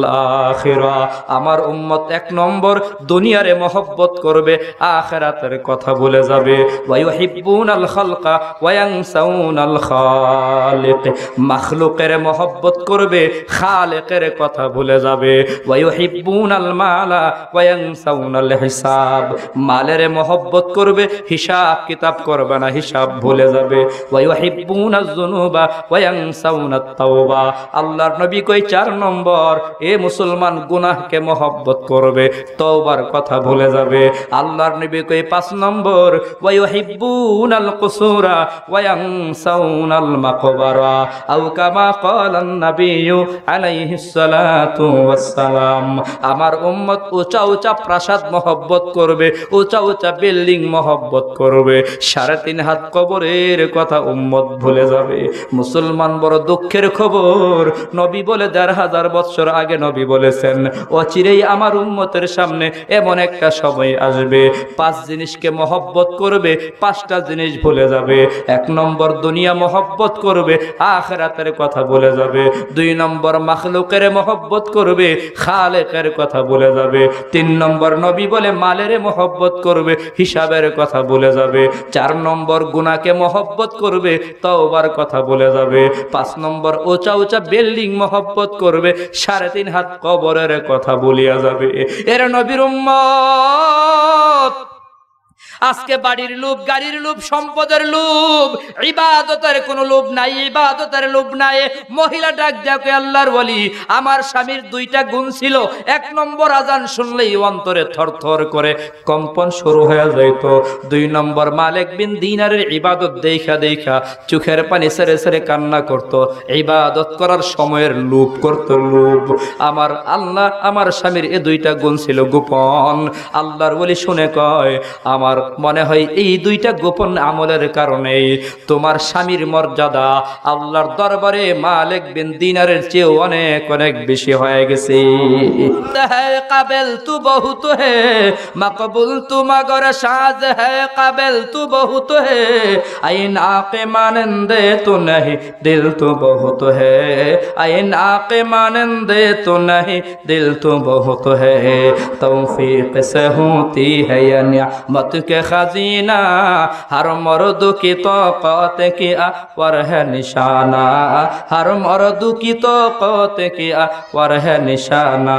আখিরা। আমার উম্মত ১ নম্বর দুনিয়ারে মহব্বত করবে, আখিরাতের কথা ভুলে যাবে। ওয়া ইউহিব্বুনাল খালকা ওয়া ইয়ানসাউনাল খালিক। মাখলুকের মহব্বত করবে, খালেকের কথা ভুলে যাবে। ওয়া ইউহিব্বুনাল মালা ওয়া ইয়ানসাউনাল হিসাব। মালের মহব্বত করবে, হিসাব কিতাব করবে না, হিসাব ভুলে যাবে। ওয়া ইউহিব্বুনাজ যুনুবা ওয়া ইয়ানসাউনাত তাওবা। আল্লাহর নবী কই ৪ নম্বর, এ মুসলমান গুনাহকে মহব্বত করবে, তওবার কথা ভুলে যাবে। আল্লাহর নবী কই ৫ নম্বর, ওয়া ইউহিব্বুনাল কুসুরা ওয়া ইয়ানসাউনাল মাকবারা। আও কামা ক্বালান নবী নবিয়্যু আলাইহিস সালাতু ওয়াস সালাম। আমার উম্মত উঁচা উঁচা প্রাসাদ মহব্বত করবে, উঁচা উঁচা বিল্ডিং মহব্বত করবে, 3.5 হাত কবরের কথা উম্মত ভুলে যাবে। মুসলমান বড় দুঃখের খবর, নবী বলে 1500 বছর আগে নবী বলেছেন অচিরেই আমার উম্মতের সামনে এমন একটা সময় আসবে 5 জিনিসকে মহব্বত করবে, 5টা জিনিস ভুলে যাবে। 1 নম্বর দুনিয়া মহব্বত করবে, আখিরাতের কথা ভুলে যাবে। 2 নম্বর মাখলুকের মহব্বত করবে, খালেকের কথা ভুলে যাবে। 3 নম্বর নবী বলে মালের মহব্বত করবে, হিসাবের কথা ভুলে যাবে। 4 নম্বর গুনাহকে মহব্বত করবে, তওবার কথা ভুলে যাবে। 5 নম্বর উঁচা উঁচা বিল্ডিং মহব্বত করবে, 3.5 হাত কবরের কথা ভুলিয়া যাবে। এর নবীর উম্মত আজকে বাড়ির লোভ, গাড়ির লোভ, সম্পদের লোভ, ইবাদতের কোনো লোভ নাই, ইবাদতের লোভ নাই। মহিলা ডাক দেখে আল্লাহর ওলি, আমার স্বামীর 2টা গুণ ছিল। 1 নম্বর আজান শুনলেই অন্তরে থরথর করে কম্পন শুরু হয়ে যাইত। 2 নম্বর মালিক বিন দিনারের ইবাদত দেখা দেখা চোখের পানি ছেড়ে ছেড়ে কান্না করত, ইবাদত করার সময়ের লোভ করত, লোভ। আমার আল্লাহ আমার স্বামীর এই 2টা গুণ ছিল গোপন। আল্লাহর ওলি শুনে কয়, আমার মনে হয় এই 2টা গোপন আমলের কারণে তোমার স্বামীর মর্যাদা আল্লাহর দরবারে মালিক বিন দিনারের চেয়ে অনেক অনেক বেশি হয়ে গেছে। কাবেল তু বহুত হে মকবুল তু মগর সাজ হে, কাবেল তু বহুত হে আইন আকে মানন্দে তু नहीं दिल तू बहुत है, आइन आके मानंदे तू नहीं दिल तू बहुत है। तौफीक से होती है या नियामत के खजीना, हर मर्द की तौक़त की अवर है निशाना, हर मर्द की तौक़त की अवर है निशाना।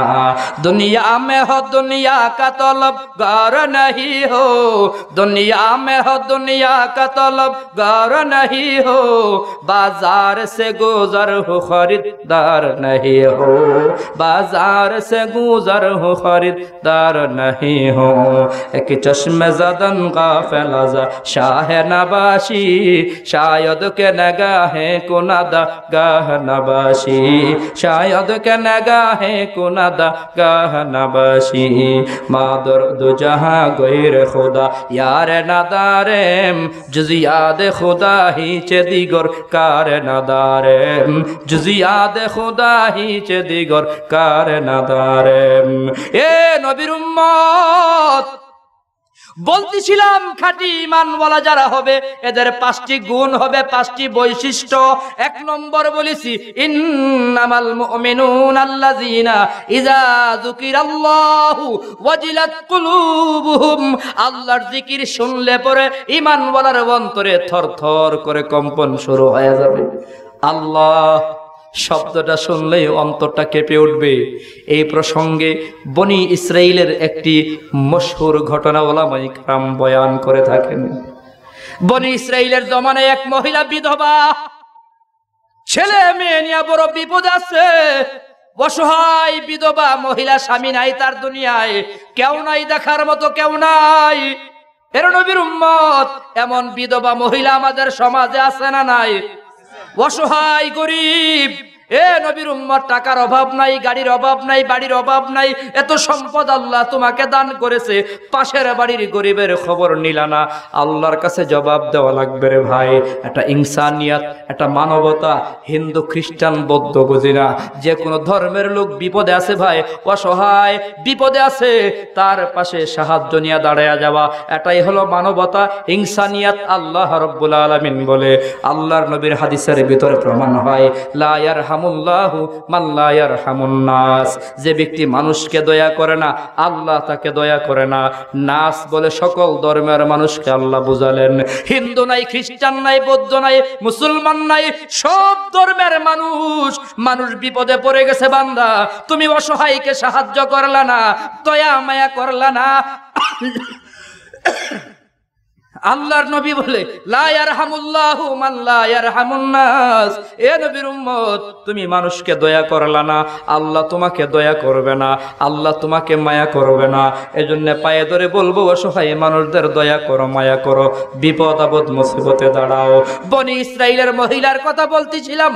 दुनिया में हो दुनिया का तलबगार नहीं हो, दुनिया में हो दुनिया का तलबगार नहीं हो, बाजार से गुजर हो खरीदार नहीं हो, बाजार से गुजर हो खरीदार नहीं हो। एक चश्मे ज़दन गाफिल शाह नबाशी, शायद के नगाहे कुनादा गाह नबाशी, शायद के नगाहे कुनादा गाह नबाशी। मादर दो जहां गैर खुदा यार नदारेम, जुज़ियाद खुदा ही चे दिगर कार नदारेम, जुज़ियाद खुदा ही चे दिगर कार नदारेम। ए নবীর উম্মত, বলতেছিলাম খাঁটি ঈমানওয়ালা যারা হবে এদের 5টি গুণ হবে, 5টি বৈশিষ্ট্য। 1 নম্বর বলেছি ইন্নামাল মুমিনুন আল্লাযিনা ইযা যুকিরাল্লাহু ওয়াজিলাত কুলুবুহুম, আল্লাহর জিকির শুনলে পরে ঈমানওয়ালার অন্তরে থরথর করে কম্পন শুরু হয়ে যাবে। আল্লাহ শব্দটা শুনলেই অন্তরটা কেঁপে উঠবে। এই প্রসঙ্গে বনি ইসরাইলের একটি মশহুর ঘটনা ওলামায়ে কেরাম বয়ান করে থাকেন। বনি ইসরাইলের জমানায় এক মহিলা বিধবা, ছেলে মেয়ে নিয়ে বড় বিপদ আছে, অসহায় বিধবা মহিলা, স্বামী নাই তার দুনিয়ায়, কেউ নাই দেখার মতো, কেউ নাই। এর নবীর উম্মত, এমন বিধবা মহিলা আমাদের সমাজে আছে না নাই? অসহায় গরিব। এ নবীর উম্মত, টাকার অভাব নাই, গাড়ির অভাব নাই, বাড়ির অভাব নাই, এত সম্পদ আল্লাহ তোমাকে দান করেছে, পাশের বাড়ির গরিবের খবর নিলা না। আল্লাহর কাছে জবাব দেওয়া লাগবে রে ভাই। একটা ইনসানিয়াত, একটা মানবতা, হিন্দু খ্রিস্টান বৌদ্ধ বুঝি না, যে কোনো ধর্মের লোক বিপদে আছে ভাই, অসহায় বিপদে আছে, তার পাশে সাহায্য নিয়ে দাঁড়ায়া যাওয়া, এটাই হলো মানবতা, ইনসানিয়াত। আল্লাহ রাব্বুল আলামিন বলে, আল্লাহর নবীর হাদিসের ভিতরে প্রমাণ হয়, লা ইয়ারহামুল্লাহু মান লা ইয়ারহামুন নাস, যে ব্যক্তি মানুষকে দয়া করে না আল্লাহ তাকে দয়া করে না। নাস বলে সকল ধর্মের মানুষকে আল্লাহ বুঝালেন। হিন্দু নাই, খ্রিস্টান নাই, বৌদ্ধ নাই, মুসলমান নাই, সব ধর্মের মানুষ। মানুষ বিপদে পড়ে গেছে, বান্দা তুমি অসহায়কে সাহায্য করলা না, দয়া মায়া করলা না। আল্লাহর নবী বলে, লা ইয়ারহামুল্লাহু মান লা ইয়ারহামুন নাস। এ নবীর উম্মত, তুমি মানুষকে দয়া করলা না, আল্লাহ তোমাকে দয়া করবে না, আল্লাহ তোমাকে মায়া করবে না। এজন্য পায়ে ধরে বলবো, অসহায় মানুষদের দয়া করো, মায়া করো, বিপদ আপদ মুসিবতে দাঁড়াও। বনি ইসরাইলের মহিলার কথা বলতেছিলাম।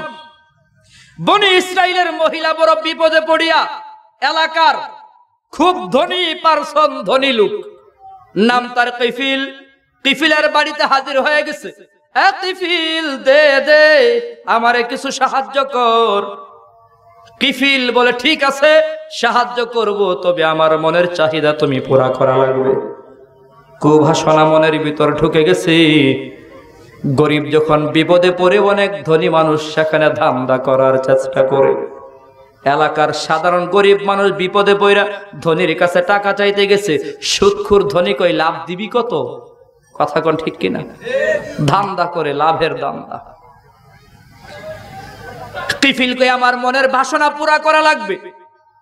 বনি ইসরাইলের মহিলা বড় বিপদে পড়িয়া এলাকার খুব ধনী পারসন, ধনী লোক, নাম তার কিফিল, কিফিলের বাড়িতে হাজির হয়ে গেছে। কিফিল দে দে আমারে কিছু সাহায্য কর। কিফিল বলে ঠিক আছে সাহায্য করব, তবে আমার মনের চাহিদা তুমি পুরা করা লাগবে। কুভাষণা মনের ভিতর ঢুকে গেছে। গরিব যখন বিপদে পড়ে অনেক ধনী মানুষ সেখানে ধান্দা করার চেষ্টা করে। এলাকার সাধারণ গরিব মানুষ বিপদে পড়া ধনীর কাছে টাকা চাইতে গেছে। সুদখোর ধনী কই লাভ দিবি কত? কথা কোন ঠিক কিনা? ধান্দা করে, লাভের ধান্দা। কিফিল কই আমার মনের বাসনা পুরা করা লাগবে।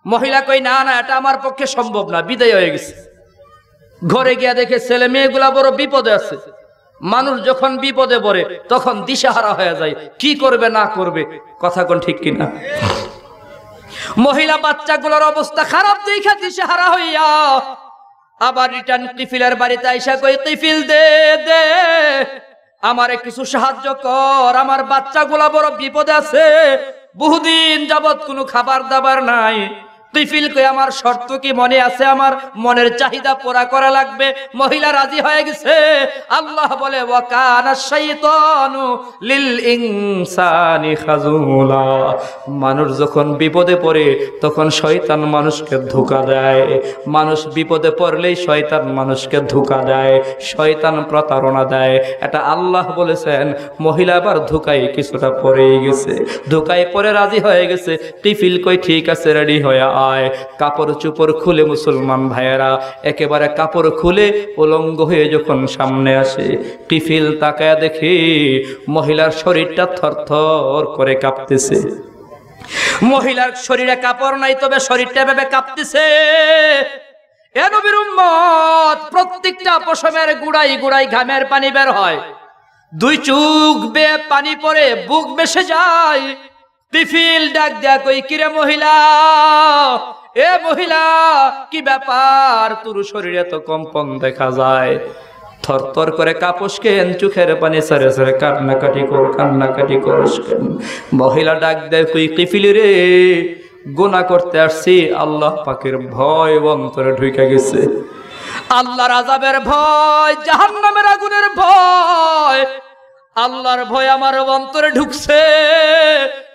মহিলা কই না না, এটা আমার পক্ষে সম্ভব না, বিদায় হয়ে গেছে। ঘরে গিয়া দেখে ছেলে মেয়েগুলা বড় বিপদে আছে। মানুষ যখন বিপদে পড়ে তখন দিশাহারা হয়ে যায়, কি করবে না করবে। কথা কোন ঠিক কিনা? মহিলা বাচ্চাগুলোর অবস্থা খারাপ দেখা দিশাহারা হইয়া আবার রিটার্ন কিফিলের বাড়িতে আইসা কই কিফিল দে দে আমারে কিছু সাহায্য কর, আমার বাচ্চাগুলা বড় বিপদে আছে, বহুদিন যাবত কোনো খাবার দাবার নাই। কিফিল কই আমার শর্ত কি মনে আছে? আমার মনের চাহিদা পুরা করা লাগবে। মহিলা রাজি হয়ে গেছে। আল্লাহ বলে ওয়া কানা শাইতানু লিল ইনসানি খাজুলা। মানুষ যখন বিপদে পড়ে তখন শয়তান মানুষকে ধোঁকা দেয়। মানুষ বিপদে পড়লেই শয়তান মানুষকে ধোঁকা দেয়, শয়তান প্রতারণা দেয়। এটা আল্লাহ বলেছেন। মহিলা আবার ধোঁকায় কিছুটা পড়েই গেছে, ধোঁকায় পড়ে রাজি হয়ে গেছে। কিফিল কই ঠিক আছে রেডি হয়ে আয়। কাপড় চোপড় খুলে মুসলমান ভাইয়েরা একেবারে কাপড় খুলে উলঙ্গ হয়ে যখন সামনে আসে, কিফিল তাকায় দেখে মহিলার শরীরটা থরথর করে কাঁপতেছে। মহিলার শরীরে কাপড় নাই, তবে শরীরটা ভেবে কাঁপতেছে। এ নবীর উম্মত, প্রত্যেকটা পশমের গুড়াই গুড়াই ঘামের পানি বের হয়, দুই চোখ বেয়ে পানি পড়ে, বুক বেসে যায়। কিফিল ডাক দেয়া কই কিরে মহিলা, এ মহিলা কি ব্যাপার? তোর শরীরে তো কম্পন দেখা যায়, থরথর করে কাপস কেন, চোখের পানি সারে সারে কান্নাকাটি করস কেন? মহিলা ডাক দেয় কই কিফিল রে, গুনাহ করতে আসছি, আল্লাহ পাকের ভয় অন্তরে ঢুকে গেছে। আল্লাহর আযাবের ভয়, জাহান্নামের আগুনের ভয়, আল্লাহর ভয় আমার অন্তরে ঢুকছে,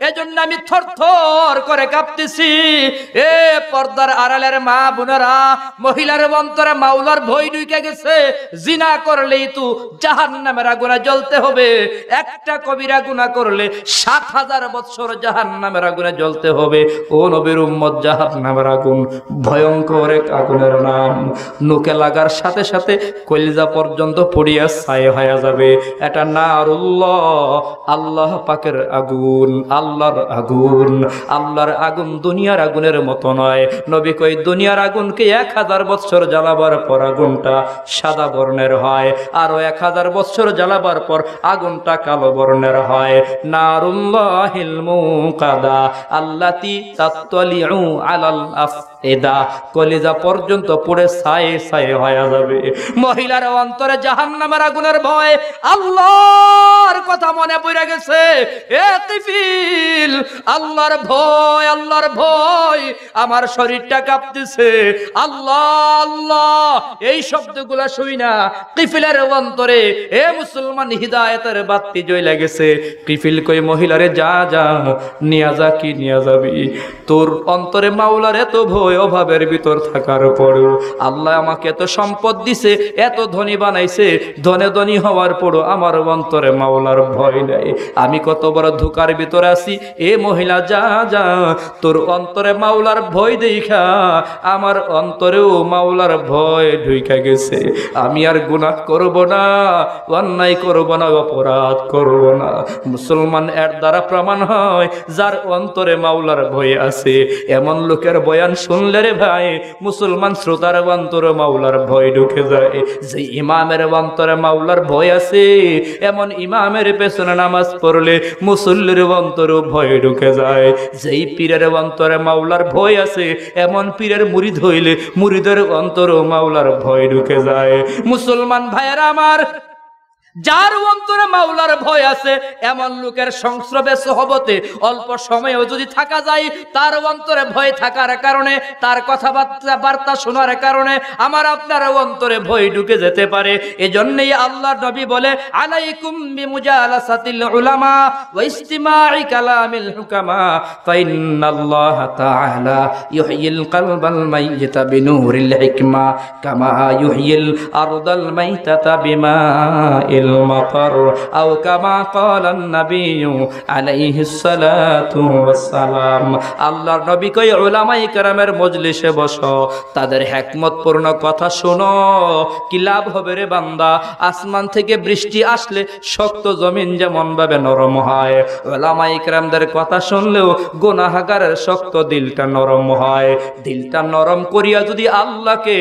এজন্য আমি থরথর করে কাঁপতেছি। এ পর্দার আড়ালের মা বোনেরা, মহিলার অন্তরে মাওলার ভয় ঢুকে গেছে। জিনা করলেই তো জাহান্নামের আগুনে জ্বলতে হবে। একটা কবিরা গুনাহ করলে ৭০০০ বছর জাহান্নামের আগুনে জ্বলতে হবে। ও নবীর উম্মত, জাহান্নামের আগুন ভয়ঙ্কর এক আগুনের নাম। নুকে লাগার সাথে সাথে কলিজা পর্যন্ত পুড়িয়া ছাই হয়ে যাবে। এটা না আল্লাহ পাকের আগুন, আল্লাহর আগুন। আল্লাহর আগুন দুনিয়ার আগুনের মতো নয়। নবী কই দুনিয়ার আগুনকে ১০০০ বছর জ্বালাবার পর আগুনটা সাদা বর্ণের হয়, আরো ১০০০ বছর জ্বালাবার পর আগুনটা কালো বর্ণের হয়। নারুল্লাহিল মুকাদা আল্লাতী তাত্তালিউ আলাল আফইদা, কলিজা পর্যন্ত পুড়ে ছাই ছাই হয়ে যাবে। মহিলার অন্তরে জাহান্নামের আগুনের ভয়, আল্লাহর কথা মনে পড়ে গেছে। এ কিফিল, আল্লাহর ভয়, আল্লাহর ভয়, আমার শরীরটা কাঁপতেছে। আল্লাহ আল্লাহ এই শব্দগুলা শুই না কিফিলের অন্তরে এ মুসলমান হিদায়াতের বাতি জ্বলে গেছে। কিফিল কই মহিলারে যা যা নিয়া যা, কি নিয়া যাবি? তোর অন্তরে মাওলার এত ভয়, অভাবের ভিতর থাকার পরেও আল্লাহ আমাকে এত সম্পদ দিছে, এত ধনী বানাইছে, ধনে ধনী হওয়ার পরও আমার অন্তরে মাওলার ভয় নাই। আমি কত বড় ধোঁকার ভিতরে আছি। এ মহিলা যা যা, তোর অন্তরে মাওলার ভয় দেখা আমার অন্তরেও মাওলার ভয় ঢুইকা গেছে। আমি আর গুনাহ করব না, অন্যায় করব না, অপরাধ করব না। মুসলমান এর দ্বারা প্রমাণ হয় যার অন্তরে মাওলার ভয় আছে। এমন লোকের বয়ান শুনলে রে ভাই, মুসলমান শ্রোতার অন্তরে মাওলার ভয় ঢুকে যায়। যে ইমামের অন্তরে মাওলার ভয় আছে, এমন ইমামের পেছনে নামাজ পড়লে মুসল্লির অন্তরে ভয় ঢুকে যায়। যেই পীরের অন্তরে মাওলার ভয় আছে, এমন পীরের মুরিদ হইলে মুরিদের অন্তরে মাওলার ভয় ঢুকে যায়। মুসলমান ভাইয়েরা আমার, যার অন্তরে মাওলার ভয় আছে এমন লোকের সংস্রবে সোহবতে অল্প সময়েও যদি থাকা যায়, তার অন্তরে ভয় থাকার কারণে, তার কথাবার্তা শোনার কারণে আমার আপনার অন্তরে ভয় ঢুকে যেতে পারে। এজন্যই আল্লাহর নবী বলে, আলাইকুম বিমুজালাসাতিল উলামা ওয়া ইস্তিমা'i কালামিল হুকামা ফাইন্নাল্লাহা তাআলা ইউহয়িল কলবাল মাইয়িতা বিনূরিল হিকমা কামা ইউহয়িল আরদাল মাইতাতা বিমাইল المطر أو كما قال النبي عليه الصلاة والسلام। আল্লাহর নবী কই উলামায়ে কেরামের মজলিসে বসো, তাদের হিকমতপূর্ণ কথা শোনো। কি লাভ হবে রে বান্দা? আসমান থেকে বৃষ্টি আসলে শক্ত জমিন যেমন ভাবে নরম হয়, উলামায়ে কেরামদের কথা শুনলেও গুনাহগারের শক্ত দিলটা নরম হয়। দিলটা নরম করিয়া যদি আল্লাহকে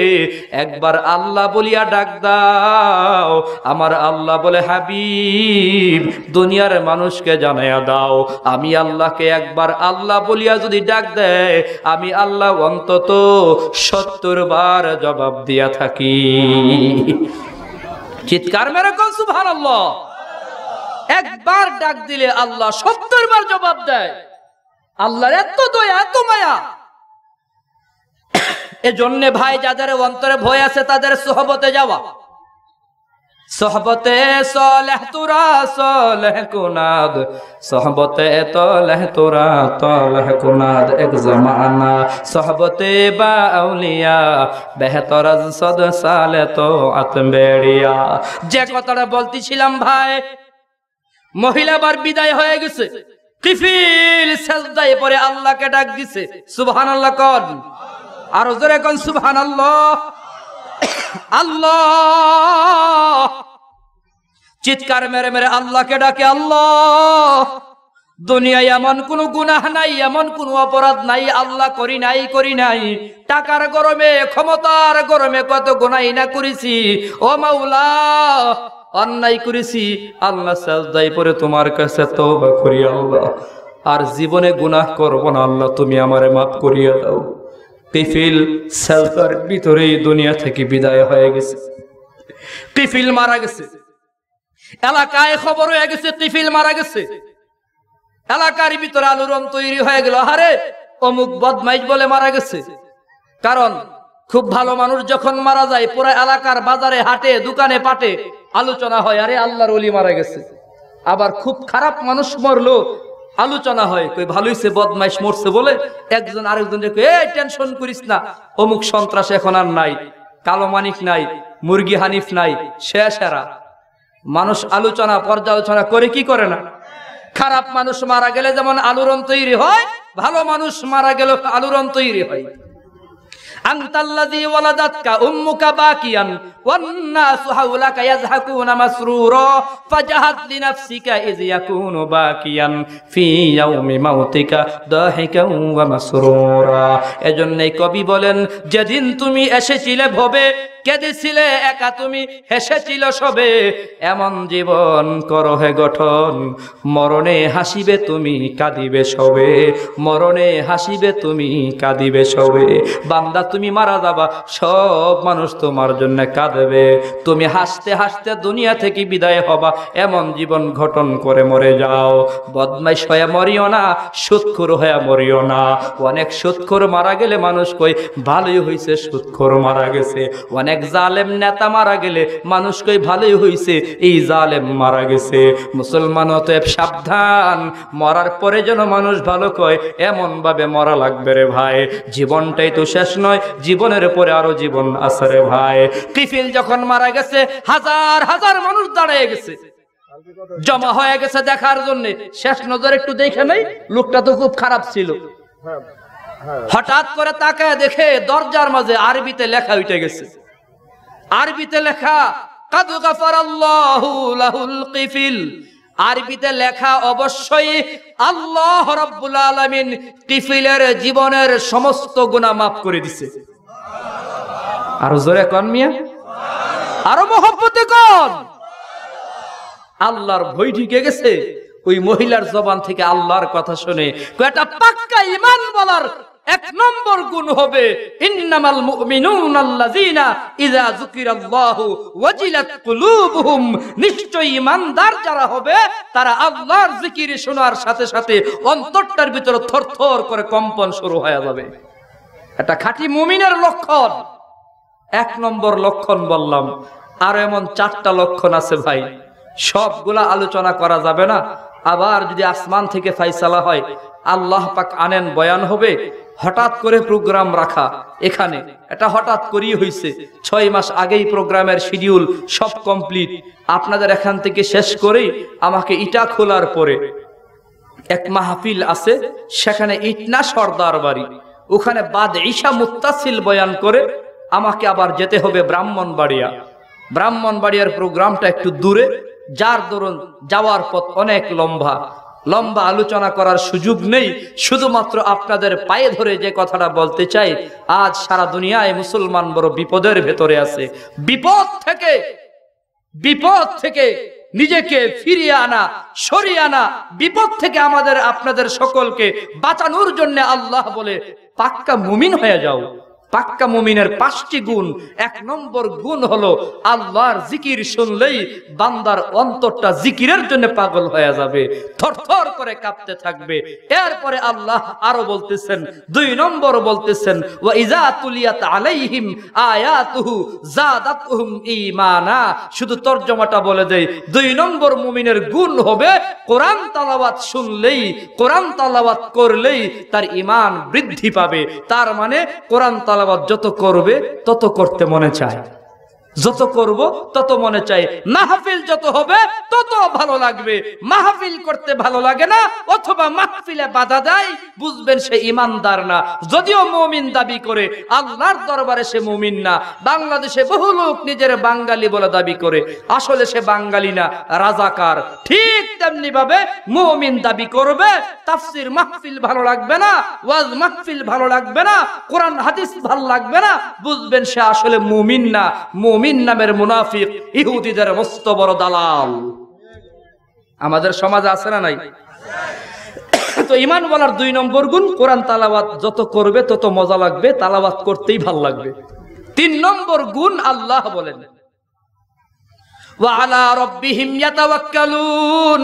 একবার আল্লাহ বলিয়া ডাক দাও, আমার আল্লাহ বলে, হাবিব দুনিয়ার মানুষকে জানাইয়া দাও আমি আল্লাহকে একবার আল্লাহ বলিয়া যদি ডাক দেয়, আমি আল্লাহ অন্তত 70 বার জবাব দিয়া থাকি। চিৎকার মেরে কোন সুবহানাল্লাহ। একবার ডাক দিলে আল্লাহ 70 বার জবাব দেয়। আল্লাহর এত দয়া, এত মায়া। এজন্য ভাই, যাদের অন্তরে ভয় আছে তাদের সোহবতে যাওয়া। সোহবতে সালেহ তোরা সালেহ কুনাদ, সোহবতে তলেহ তোরা তলেহ কুনাদ এক জমানা, সোহবতে বা আউলিয়া বেহতর আজ সদ সালে তো আতবেড়িয়া। যে কথাটা বলতেছিলাম ভাই, মহিলাবার বিদায় হয়ে গেছে, কিফিল সাজদায় পড়ে আল্লাহকে ডাক দিছে। সুবহানাল্লাহ কোন, আর জোরে কোন সুবহানাল্লাহ। আল্লাহ চিৎকার মেরে মেরে আল্লাহকে ডাকে, আল্লাহ দুনিয়ায় এমন কোন গুনাহ নাই, এমন কোন অপরাধ নাই আল্লাহ করি নাই। টাকার গরমে, ক্ষমতার গরমে কত গুনাহই না করেছি। ও মাওলা, অন্যায় করেছি আল্লাহ, সাজদায় পড়ে তোমার কাছে তওবা করি আল্লাহ, আর জীবনে গুনাহ করব না আল্লাহ, তুমি আমারে মাফ করিয়া দাও। কিফিল সাজদার ভিতরেই দুনিয়া থেকে বিদায় হয়ে গেছে। কিফিল মারা গেছে, এলাকায় খবর হয়ে গেছে কিফিল মারা গেছে। এলাকার ভিতরে আলোড়ন তৈরি হয়ে গেল, আরে অমুক বদমাইশ বলে মারা গেছে। কারণ খুব ভালো মানুষ যখন মারা যায়, পুরো এলাকার বাজারে, হাটে, দোকানে পাটে আলোচনা হয়, আরে আল্লাহর ওলি মারা গেছে। আবার খুব খারাপ মানুষ মরলো, আলোচনা হয়, কই ভালো হইছে বদমাইশ মরছে বলে একজন আরেকজনকে কই, এই টেনশন করিস না, অমুক সন্ত্রাস এখন আর নাই, কালো মানিক নাই, মুরগি হানিফ নাই, শেষেরা। মানুষ আলোচনা পর্যালোচনা করে কি করে না? খারাপ মানুষ মারা গেলে যেমন আলোড়ন তৈরি হয়, ভালো মানুষ মারা গেলে আলোড়ন তৈরি হয়। আনতাল্লাযী ওয়ালাদাতকা উম্মুকা বাকিয়ান ওয়ান নাসু হাওলাকা ইয়াযহাকুনা মাসরুরা ফাজাহাত লিনাফসিকা ইয ইয়াকুনু বাকিয়ান ফি ইয়াউমি মাউতিকা দাহিকান ওয়া মাসরুরা। এজন্যই কবি বলেন, যেদিন তুমি এসেছিলে ভবে, কেঁদেছিলে একা তুমি, হেসেছিল সবে, এমন জীবন করো হে গঠন, মরণে হাসিবে তুমি কাঁদিবে সবে, মরণে হাসিবে তুমি কাঁদিবে সবে। বান্দা তুমি মারা যাবা, সব মানুষ তোমার জন্য কাঁদবে, তুমি হাসতে হাসতে দুনিয়া থেকে বিদায় হবা, এমন জীবন গঠন করে মরে যাও। বদমাইশ হয়ে মরিও না, সুদখোর হয়ে মরিও না। অনেক সুদখোর মারা গেলে মানুষ কই ভালোই হইছে সুদখোর মারা গেছে, অনেক জালেম নেতা মারা গেলে মানুষ কই ভালোই হইছে এই জালেম মারা গেছে। মুসলমান অতএব সাবধান, মরার পরে যেন মানুষ ভালো কয় এমন ভাবে মরা লাগবে রে ভাই। জীবনটাই তো শেষ নয়, জীবনের পরে আরো জীবন আছে রে ভাই। কিফিল যখন মারা গেছে, হাজার হাজার মানুষ দাঁড়িয়ে গেছে, জমা হয়ে গেছে দেখার জন্য। শেষ নজর একটু দেখে নেই, লোকটা তো খুব খারাপ ছিল। হঠাৎ করে তাকায় দেখে দরজার মাঝে আরবিতে লেখা উঠে গেছে। আরবিতে লেখা, কাদ গাফারাল্লাহু লাহুল কিফিল। আরবিতে লেখা, অবশ্যই আল্লাহ রাব্বুল আলামিন কিফিলের জীবনের সমস্ত গুনাহ মাফ করে দিছে। আরো জোরে কোন মিয়া, আরো মহব্বতে কোন। আল্লাহর ভয় ঢুকে গেছে ওই মহিলার জবান থেকে। আল্লাহর কথা শুনে একটা পাক্কা ঈমান বলার এক নম্বর গুণ হবে ইন্নামাল মুমিনুনাল্লাযীনা ইযা যুকিরাল্লাহু ওয়াজিলাত কুলুবুহুম, নিশ্চয়ই ঈমানদার যারা হবে তারা আল্লাহর জিকির শোনার সাথে সাথে অন্তরটার ভিতরে থরথর করে কম্পন শুরু হয়ে যাবে। এটা খাঁটি মুমিনের লক্ষণ। এক নম্বর লক্ষণ বললাম, আর এমন 4টা লক্ষণ আছে ভাই, সবগুলা আলোচনা করা যাবে না। আবার যদি আসমান থেকে ফাইসালা হয়, আল্লাহ পাক আনেন, বয়ান হবে, হঠাৎ করে প্রোগ্রাম রাখা এখানে, এটা হঠাৎ করেই হয়েছে। 6 মাস আগেই প্রোগ্রামের শিডিউল সব কমপ্লিট। আপনাদের এখান থেকে শেষ করেই আমাকে ইটা খোলার পরে এক মাহফিল আছে, সেখানে ইটনা সর্দার বাড়ি, ওখানে বাদ ঈশা মুত্তাসিল বয়ান করে আমাকে আবার যেতে হবে ব্রাহ্মণবাড়িয়া। ব্রাহ্মণবাড়িয়ার প্রোগ্রামটা একটু দূরে, যার দরুন যাওয়ার পথ অনেক লম্বা। আলোচনা করার সুযোগ নেই। শুধুমাত্র আপনাদের পায়ে ধরে যে কথাটা বলতে চাই, আজ সারা দুনিয়ায় মুসলমান বড় বিপদের ভেতরে আছে। বিপদ থেকে নিজেকে ফিরিয়ে আনা, সরিয়ে আনা, বিপদ থেকে আমাদের আপনাদের সকলকে বাঁচানোর জন্য আল্লাহ বলে পাক্কা মুমিন হয়ে যাও। পাক্কা মুমিনের 5টি গুণ। 1 নম্বর গুণ হলো আল্লাহর জিকির শুনলেই বান্দার অন্তরটা জিকিরের জন্য পাগল হয়ে যাবে, থরথর করে কাঁপতে থাকবে। এরপরে আল্লাহ আরো বলতেছেন, 2 নম্বর বলতেছেন, ওয়া ইযা তুলিয়াত আলাইহিম আয়াতুহু যাদাতুহুম ঈমানা। শুধু তরজমাটা বলে দেই, 2 নম্বর মুমিনের গুণ হবে কোরআন তেলাওয়াত শুনলেই, কোরআন তেলাওয়াত করলেই তার ঈমান বৃদ্ধি পাবে। তার মানে কোরআন তেলাওয়াত যত করবে তত করতে মনে চায়, যত করব তত মনে চায়। মাহফিল যত হবে তত ভালো লাগবে। মাহফিল করতে ভালো লাগে না অথবা মাহফিলে বাধা দেয়, বুঝবেন সে ঈমানদার না। যদিও মুমিন দাবি করে, আল্লাহর দরবারে সে মুমিন না। বাংলাদেশে বহু লোক নিজের বাঙালি বলে দাবি করে, আসলে সে বাঙালি না, রাজাকার। ঠিক তেমনি ভাবে মুমিন দাবি করবে, তাফসীর মাহফিল ভালো লাগবে না, ওয়াজ মাহফিল ভালো লাগবে না, কোরআন হাদিস ভালো লাগবে না, বুঝবেন সে আসলে মুমিন না। মুমিন নামের মুনাফিক, ইহুদিদের মস্ত বড় দালাল আমাদের সমাজে আছে না নাই? তো ঈমান ওয়ালার 2 নম্বর গুণ, কোরআন তেলাওয়াত যত করবে তত মজা লাগবে, তেলাওয়াত করতেই ভালো লাগবে। 3 নম্বর গুণ আল্লাহ বলেন, ওয়া আলা রাব্বিহিম ইয়াতাওয়াক্কালুন।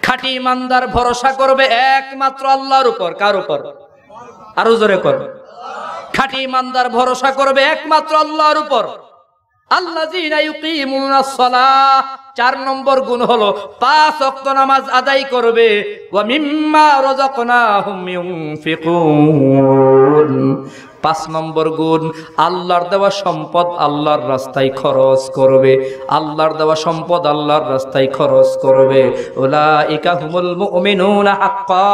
খাঁটি ঈমানদার ভরসা করবে একমাত্র আল্লাহর উপর। কার উপর? আরো জোরে কর। খাঁটি ঈমানদার ভরসা করবে একমাত্র আল্লাহর উপর। আল্লাযীনা ইউকিমুনাস সালাহ। 4 নম্বর গুণ হলো 5 ওয়াক্ত নামাজ আদায় করবে। ওয়া মিম্মা রাযাকনাহুম ইউনফিকুন। 5 নম্বর গুণ, আল্লাহর দেওয়া সম্পদ আল্লাহর রাস্তায় খরচ করবে। আল্লাহর দেওয়া সম্পদ আল্লাহর রাস্তায় খরচ করবে। উলাইকা হুমুল মুমিনুনা হাক্কা।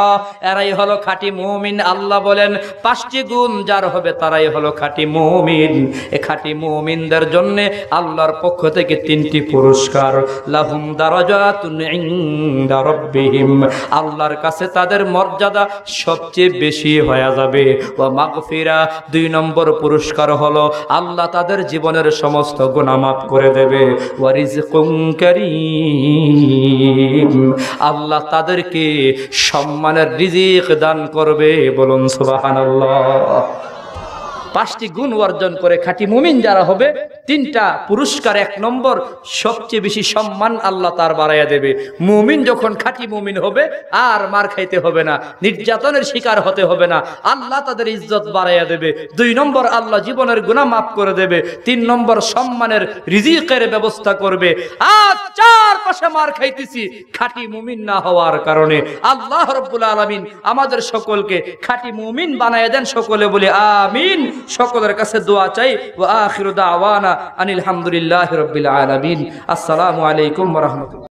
এরাই হলো খাঁটি মুমিন। আল্লাহ বলেন 5টি গুণ যার হবে তারাই হলো খাঁটি মুমিন। এই খাঁটি মুমিনদের জন্য আল্লাহর পক্ষ থেকে 3টি পুরস্কার। লাহুম দারাজাতুন ইনদা রাব্বিহিম। আল্লাহর কাছে তাদের মর্যাদা সবচেয়ে বেশি হয়ে যাবে। ওয়া মাগফিরা। 2 নম্বর পুরস্কার হলো আল্লাহ তাদের জীবনের সমস্ত গুনাহ মাফ করে দেবে। ওয়া রিজকুন কারীম। আল্লাহ তাদেরকে সম্মানের রিজিক দান করবে। বলুন সুবহানাল্লাহ। 5টি গুণ অর্জন করে খাঁটি মুমিন যারা হবে, 3টা পুরস্কার। 1 নম্বর, সবচেয়ে বেশি সম্মান আল্লাহ তার বাড়াইয়া দেবে। মুমিন যখন খাঁটি মুমিন হবে আর মার খাইতে হবে না, নির্যাতনের শিকার হতে হবে না, আল্লাহ তাদের ইজ্জত বাড়াইয়া দেবে। 2 নম্বর, আল্লাহ জীবনের গুনাহ মাফ করে দেবে। 3 নম্বর, সম্মানের রিজিকের ব্যবস্থা করবে। আজ 4 পাশে মার খাইতেছি খাঁটি মুমিন না হওয়ার কারণে। আল্লাহ রাব্বুল আলামিন আমাদের সকলকে খাঁটি মুমিন বানায় দেন। সকলে বলি আমিন। সকলের কাছে দোয়া চাই। ওয়া আখিরু দাওয়ানা আনিল হামদুলিল্লাহি রাব্বিল আলামিন। আসসালামু আলাইকুম ওয়া রাহমাতুল্লাহ।